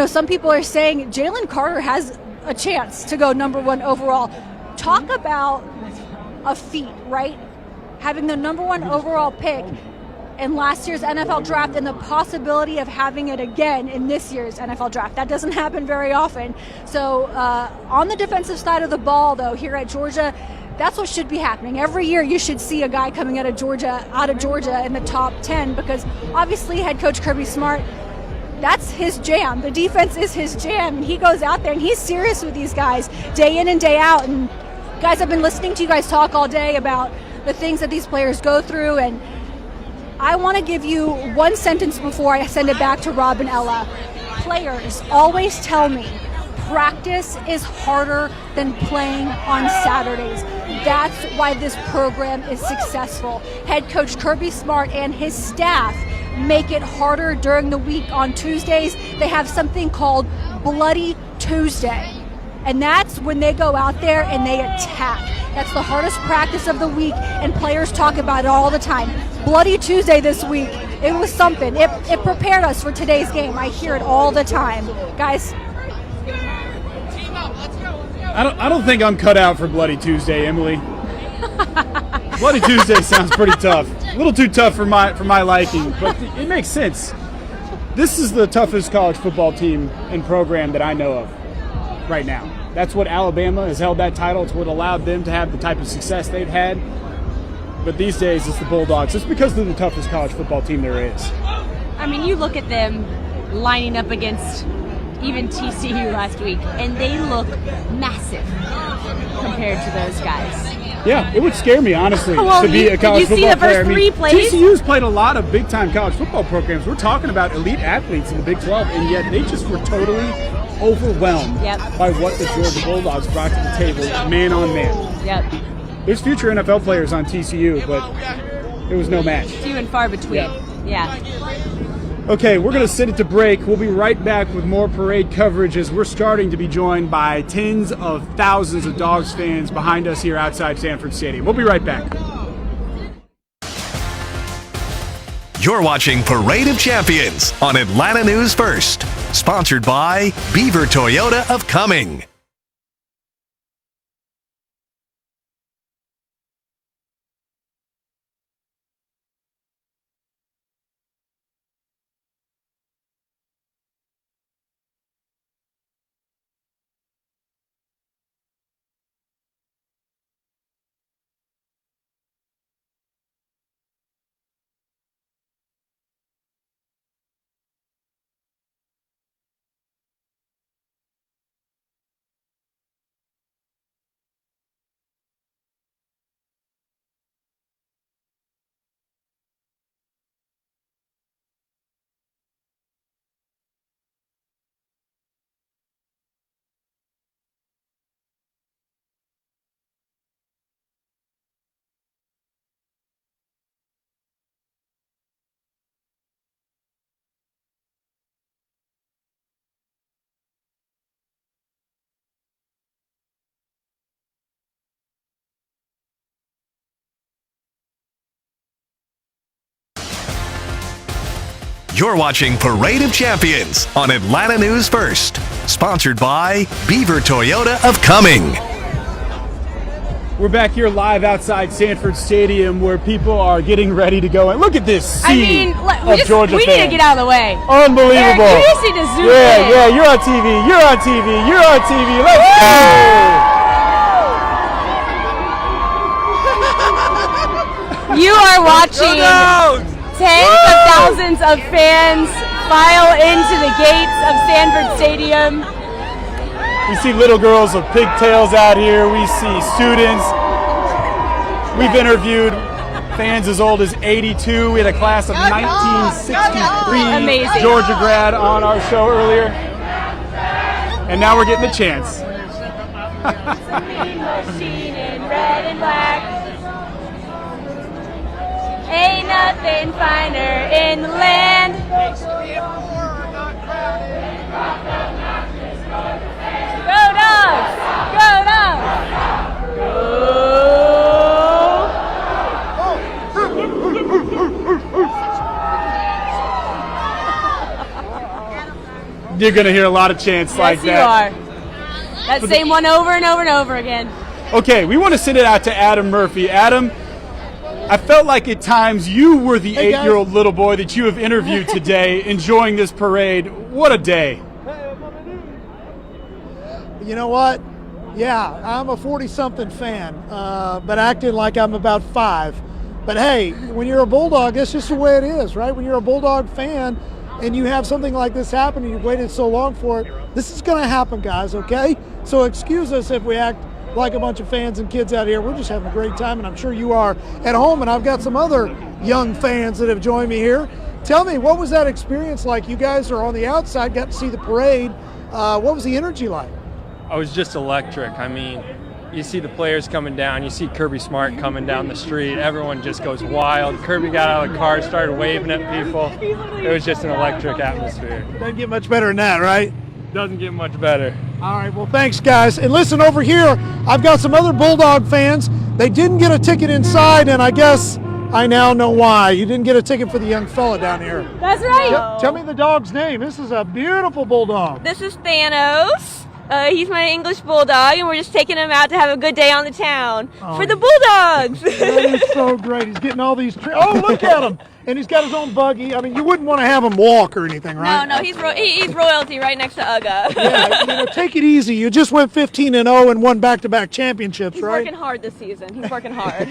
some people are saying Jalen Carter has a chance to go number 1 overall. Talk about a feat, right? Having the number 1 overall pick in last year's NFL draft and the possibility of having it again in this year's NFL draft. That doesn't happen very often. So on the defensive side of the ball, though, here at Georgia, that's what should be happening. Every year you should see a guy coming out of Georgia in the top 10, because obviously head coach Kirby Smart, that's his jam. The defense is his jam, and he goes out there and he's serious with these guys day in and day out. And guys, I've been listening to you guys talk all day about the things that these players go through, and I want to give you one sentence before I send it back to Rob and Ella. Players always tell me practice is harder than playing on Saturdays. That's why this program is successful. Head coach Kirby Smart and his staff make it harder during the week. On Tuesdays, they have something called Bloody Tuesday. And that's when they go out there and they attack. That's the hardest practice of the week, and players talk about it all the time. Bloody Tuesday this week, it was something. It prepared us for today's game. I hear it all the time. Guys. I don't think I'm cut out for Bloody Tuesday, Emily. Bloody Tuesday sounds pretty tough. A little too tough for my liking, but it makes sense. This is the toughest college football team and program that I know of right now. That's what Alabama has held that title. It's what allowed them to have the type of success they've had. But these days, it's the Bulldogs. It's because they're the toughest college football team there is. I mean, you look at them lining up against even TCU last week, and they look massive compared to those guys. Yeah, it would scare me, honestly, Well, to be a college did you football see the player. first 3 plays? TCU's played a lot of big-time college football programs. We're talking about elite athletes in the Big 12, and yet they just were totally overwhelmed by what the Georgia Bulldogs brought to the table, man on man. Yep. There's future NFL players on TCU, but it was no match. Few and far between. Yeah. Okay, we're going to send it to break. We'll be right back with more parade coverage as we're starting to be joined by tens of thousands of Dogs fans behind us here outside Sanford Stadium. We'll be right back. You're watching Parade of Champions on Atlanta News First, sponsored by Beaver Toyota of Cumming. You're watching Parade of Champions on Atlanta News First, sponsored by Beaver Toyota of Cumming. We're back here live outside Sanford Stadium where people are getting ready to go. And look at this sea of Georgia we fans. need to get out of the way. Unbelievable. Eric, you just need to zoom in. Yeah, you're on TV. You're on TV. You're on TV. Let's go. You are watching tens of thousands of fans file into the gates of Sanford Stadium. We see little girls with pigtails out here. We see students. We've interviewed fans as old as 82. We had a class of 1963 Amazing. Georgia grad on our show earlier. And now we're getting the chance It's a mean machine in red and black. Ain't nothing finer in the land. Go Dogs! Go Dogs! You're going to hear a lot of chants like that. Yes, you are. That same one over and over and over again. Okay, we want to send it out to Adam Murphy. Adam, I felt like at times you were the 8-year-old little boy that you have interviewed today, enjoying this parade. What a day. You know what? Yeah, I'm a 40-something fan, but acting like I'm about 5. But hey, when you're a Bulldog, that's just the way it is, right? When you're a Bulldog fan and you have something like this happen and you've waited so long for it, this is going to happen, guys, okay? So excuse us if we act like a bunch of fans and kids out here. We're just having a great time, and I'm sure you are at home, and I've got some other young fans that have joined me here. Tell me, what was that experience like? You guys are on the outside, got to see the parade. What was the energy like? It was just electric. I mean, you see the players coming down, you see Kirby Smart coming down the street, everyone just goes wild. Kirby got out of the car, started waving at people. It was just an electric atmosphere. Doesn't get much better than that, right? Doesn't get much better. All right, well, thanks, guys. And listen, over here, I've got some other Bulldog fans. They didn't get a ticket inside, and I guess I now know why. You didn't get a ticket for the young fella down here. That's right. Tell me the dog's name. This is a beautiful Bulldog. This is Thanos. He's my English Bulldog, and we're just taking him out to have a good day on the town for the Bulldogs. That is so great. He's getting all these oh, look at him. And he's got his own buggy. I mean, you wouldn't want to have him walk or anything, right? No, he's royalty right next to Uga. Yeah, take it easy. You just went 15-0 and won back-to-back championships, He's right? working hard this season. He's working hard.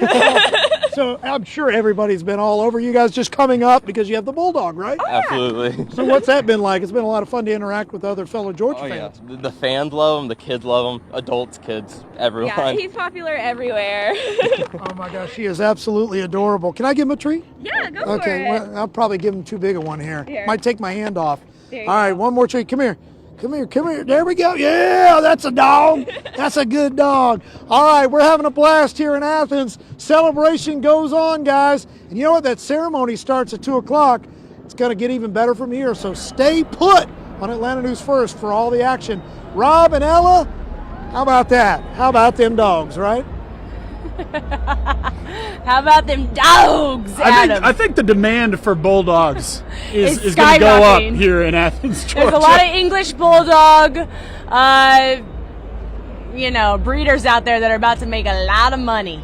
So I'm sure everybody's been all over you guys just coming up because you have the Bulldog, right? Oh, Absolutely. So what's that been like? It's been a lot of fun to interact with other fellow Georgia fans. Yeah. The fans love him, the kids love him, adults, kids, everyone. Yeah, he's popular everywhere. Oh my gosh, he is absolutely adorable. Can I give him a treat? Yeah, go Okay, for it. well, I'll probably give him too big a one here. Here. Might take my hand off. There you All right, one more treat. Come here. Come here, come here. There we go. Yeah, that's a dog. That's a good dog. All right, we're having a blast here in Athens. Celebration goes on, guys. And you know what? That ceremony starts at 2 o'clock. It's going to get even better from here, so stay put on Atlanta News First for all the action. Rob and Ella, how about that? How about them dogs, right? How about them dogs, Adam? I think the demand for Bulldogs is It's going to go up skyrocketing. here in Athens, Georgia. There's a lot of English Bulldog, breeders out there that are about to make a lot of money.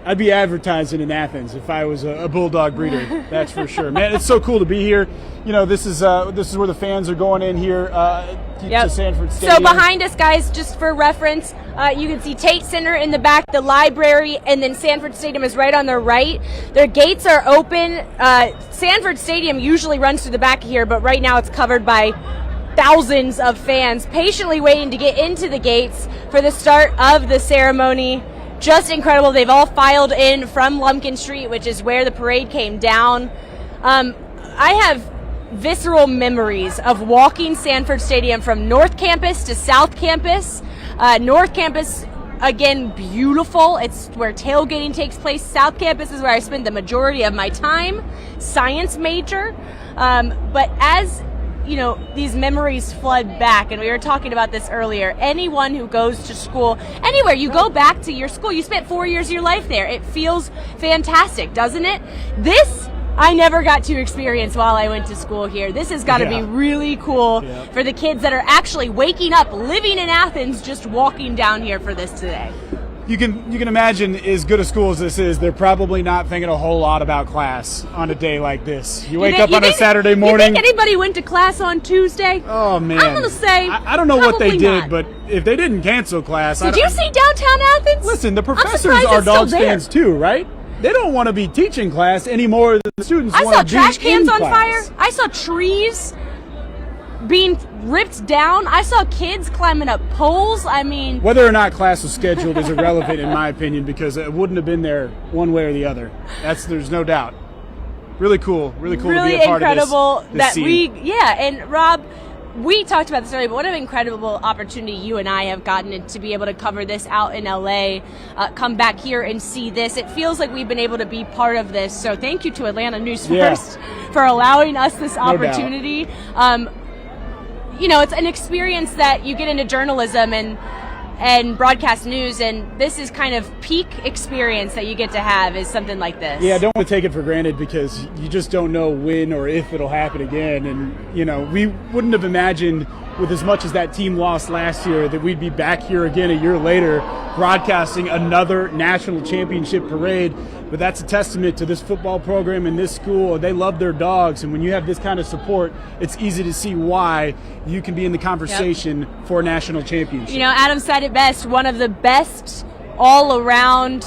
I'd be advertising in Athens if I was a Bulldog breeder. That's for sure, man. It's so cool to be here. You know, this is where the fans are going in here to Sanford Stadium. So behind us, guys, just for reference, you can see Tate Center in the back, the library, and then Sanford Stadium is right on the right. Their gates are open. Sanford Stadium usually runs through the back of here, but right now it's covered by thousands of fans patiently waiting to get into the gates for the start of the ceremony. Just incredible. They've all filed in from Lumpkin Street, which is where the parade came down. I have visceral memories of walking Sanford Stadium from North Campus to South Campus. North Campus, again, beautiful. It's where tailgating takes place. South Campus is where I spend the majority of my time, science major. But as these memories flood back, and we were talking about this earlier. Anyone who goes to school, anywhere, you go back to your school. You spent 4 years of your life there. It feels fantastic, doesn't it? This, I never got to experience while I went to school here. This has got to be really cool for the kids that are actually waking up, living in Athens, just walking down here for this today. You can imagine, as good a school as this is, they're probably not thinking a whole lot about class on a day like this. You wake up on a Saturday morning. You think anybody went to class on Tuesday? Oh, man. I'm going to say I don't know what they did, not. but if they didn't cancel class... Did you see downtown Athens? Listen, the I'm professors surprised are it's still Dogs there. fans too, right? They don't want to be teaching class any more than the students I want saw to be trash cans in on class. fire. I saw trees being ripped down. I saw kids climbing up poles. I mean, Whether or not class was scheduled is irrelevant in my opinion, because it wouldn't have been there one way or the other. There's no doubt. Really cool to be a part incredible of this scene. and Rob, we talked about this earlier, but what an incredible opportunity you and I have gotten to be able to cover this out in LA, come back here and see this. It feels like we've been able to be part of this. So thank you to Atlanta News First for allowing us this opportunity. You know, it's an experience that you get into journalism and broadcast news, and this is kind of peak experience that you get to have is something like this. Yeah, I don't want to take it for granted because you just don't know when or if it'll happen again. And, you know, we wouldn't have imagined with as much as that team lost last year that we'd be back here again a year later broadcasting another national championship parade. But that's a testament to this football program and this school. They love their dogs, and when you have this kind of support, it's easy to see why you can be in the conversation for a national championship. You know, Adam said it best, one of the best all-around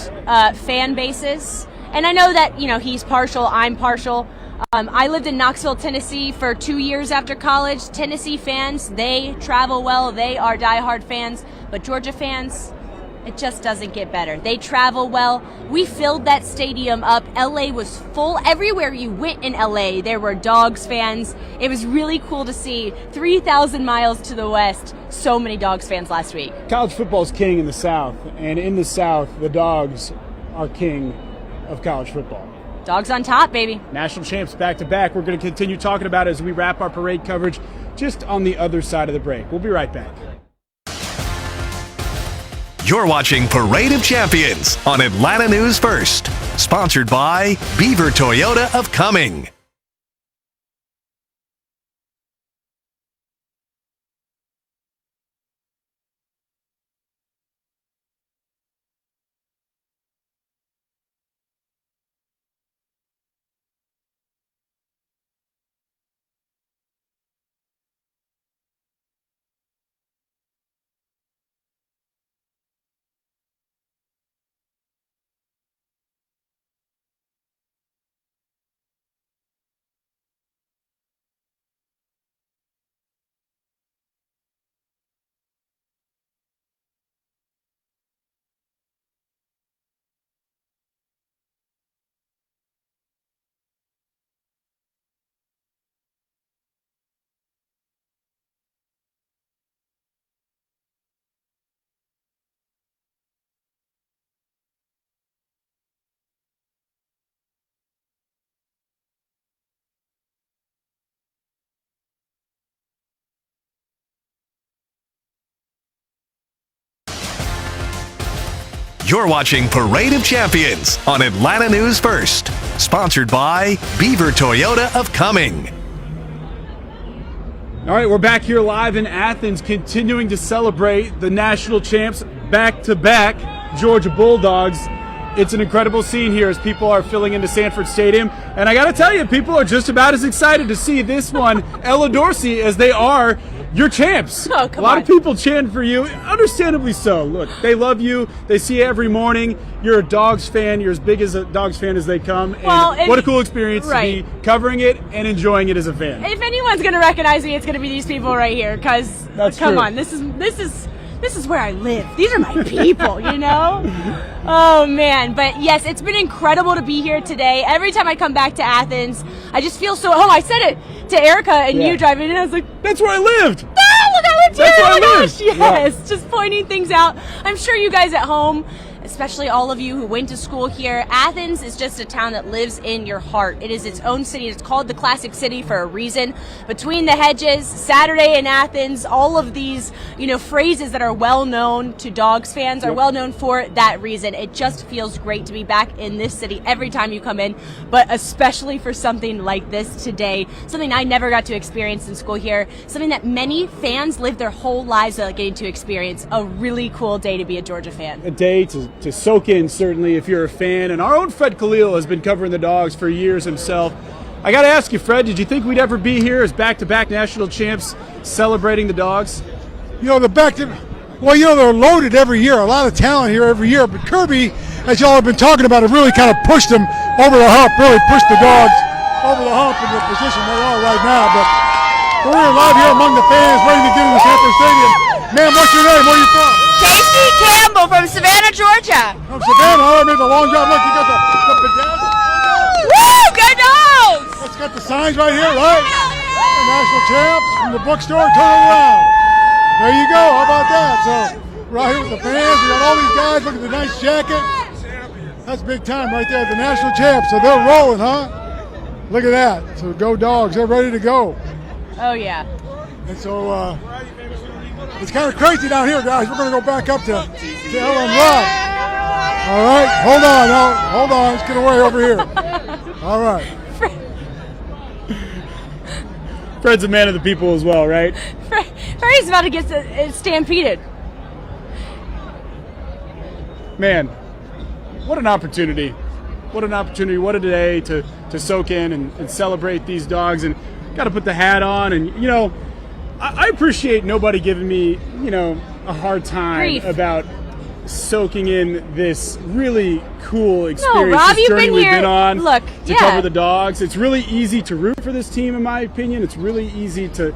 fan bases. And I know that, you know, he's partial, I'm partial. I lived in Knoxville, Tennessee for 2 years after college. Tennessee fans, they travel well. They are diehard fans. But Georgia fans, it just doesn't get better. They travel well. We filled that stadium up. LA was full. Everywhere you went in LA, there were Dogs fans. It was really cool to see 3,000 miles to the west, so many Dogs fans last week. College football's king in the South, and in the South, the Dogs are king of college football. Dogs on top, baby. National champs back-to-back. We're going to continue talking about it as we wrap our parade coverage just on the other side of the break. We'll be right back. You're watching Parade of Champions on Atlanta News First, sponsored by Beaver Toyota of Cumming. You're watching Parade of Champions on Atlanta News First, sponsored by Beaver Toyota of Cumming. All right, we're back here live in Athens, continuing to celebrate the national champs back-to-back Georgia Bulldogs. It's an incredible scene here as people are filling into Sanford Stadium. And I got to tell you, people are just about as excited to see this one, Ella Dorsey, as they are your champs. Oh, come a lot on. of people chanting for you, understandably so. Look, they love you. They see you every morning. You're a Dogs fan. You're as big as a Dogs fan as they come. And what a cool experience to be covering it and enjoying it as a fan. If anyone's going to recognize me, it's going to be these people right here. Because, come on, this is where I live. These are my people, you know? Oh, man. But, yes, it's been incredible to be here today. Every time I come back to Athens, I just feel so at home. I said it to Erica and you driving in. I was like, that's where I lived. Oh, look, I lived here. That's where I Oh, lived. my gosh. Yes. Just pointing things out. I'm sure you guys at home, especially all of you who went to school here, Athens is just a town that lives in your heart. It is its own city. It's called the Classic City for a reason. Between the Hedges, Saturday in Athens, all of these, you know, phrases that are well known to Dogs fans are well known for that reason. It just feels great to be back in this city every time you come in, but especially for something like this today, something I never got to experience in school here, something that many fans live their whole lives without getting to experience. A really cool day to be a Georgia fan. A day to soak in, certainly, if you're a fan. And our own Fred Khalil has been covering the Dogs for years himself. I got to ask you, Fred, did you think we'd ever be here as back-to-back national champs celebrating the Dogs? You know, they're loaded every year. A lot of talent here every year. But Kirby, as y'all have been talking about, have really kind of pushed them over the hump, really pushed the Dogs over the hump in the position they are right now. But we're here live here among the fans, ready to get into Sanford Stadium. Ma'am, what's your name? Where are you from? Casey Campbell from Savannah, Georgia. From Savannah. Oh, I made the long job. Look, you got the bedazzled. Woo! Go Dogs! It's got the signs right here, right? And national champs from the bookstore, turn it around. There you go. How about that? So we're out here with the fans. We got all these guys. Look at the nice jacket. That's big time right there. The national champs. So they're rolling, huh? Look at that. So go Dogs. They're ready to go. Oh, yeah. And so it's kind of crazy down here, guys. We're going to go back up to Ella and Rob. All right. Hold on. No, hold on. Let's get away over here. All right. Fred's a man of the people as well, right? Freddy's about to get stampeded. Man, what an opportunity. What an opportunity. What a day to soak in and celebrate these dogs. And got to put the hat on. And, you know, I appreciate nobody giving me, you know, a hard time about soaking in this really cool experience, Rob, this journey we've been on Look, to cover the dogs. It's really easy to root for this team, in my opinion. It's really easy to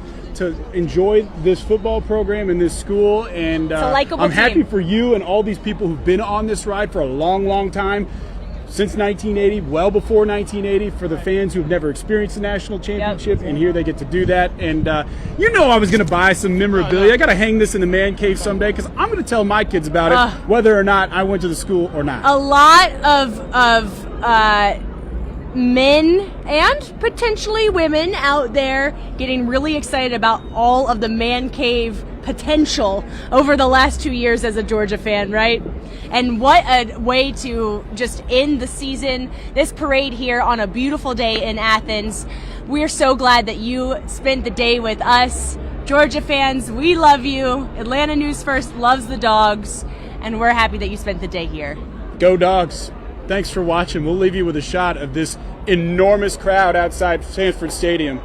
enjoy this football program and this school. And I'm happy for you and all these people who've been on this ride for a long, long time. Since 1980, well before 1980, for the fans who've never experienced the national championship, and here they get to do that. And you know I was going to buy some memorabilia. I got to hang this in the man cave someday because I'm going to tell my kids about it, whether or not I went to the school or not. A lot of men and potentially women out there getting really excited about all of the man cave potential over the last 2 years as a Georgia fan, right? And what a way to just end the season, this parade here on a beautiful day in Athens. We're so glad that you spent the day with us. Georgia fans, we love you. Atlanta News First loves the dogs, and we're happy that you spent the day here. Go Dogs. Thanks for watching. We'll leave you with a shot of this enormous crowd outside Sanford Stadium.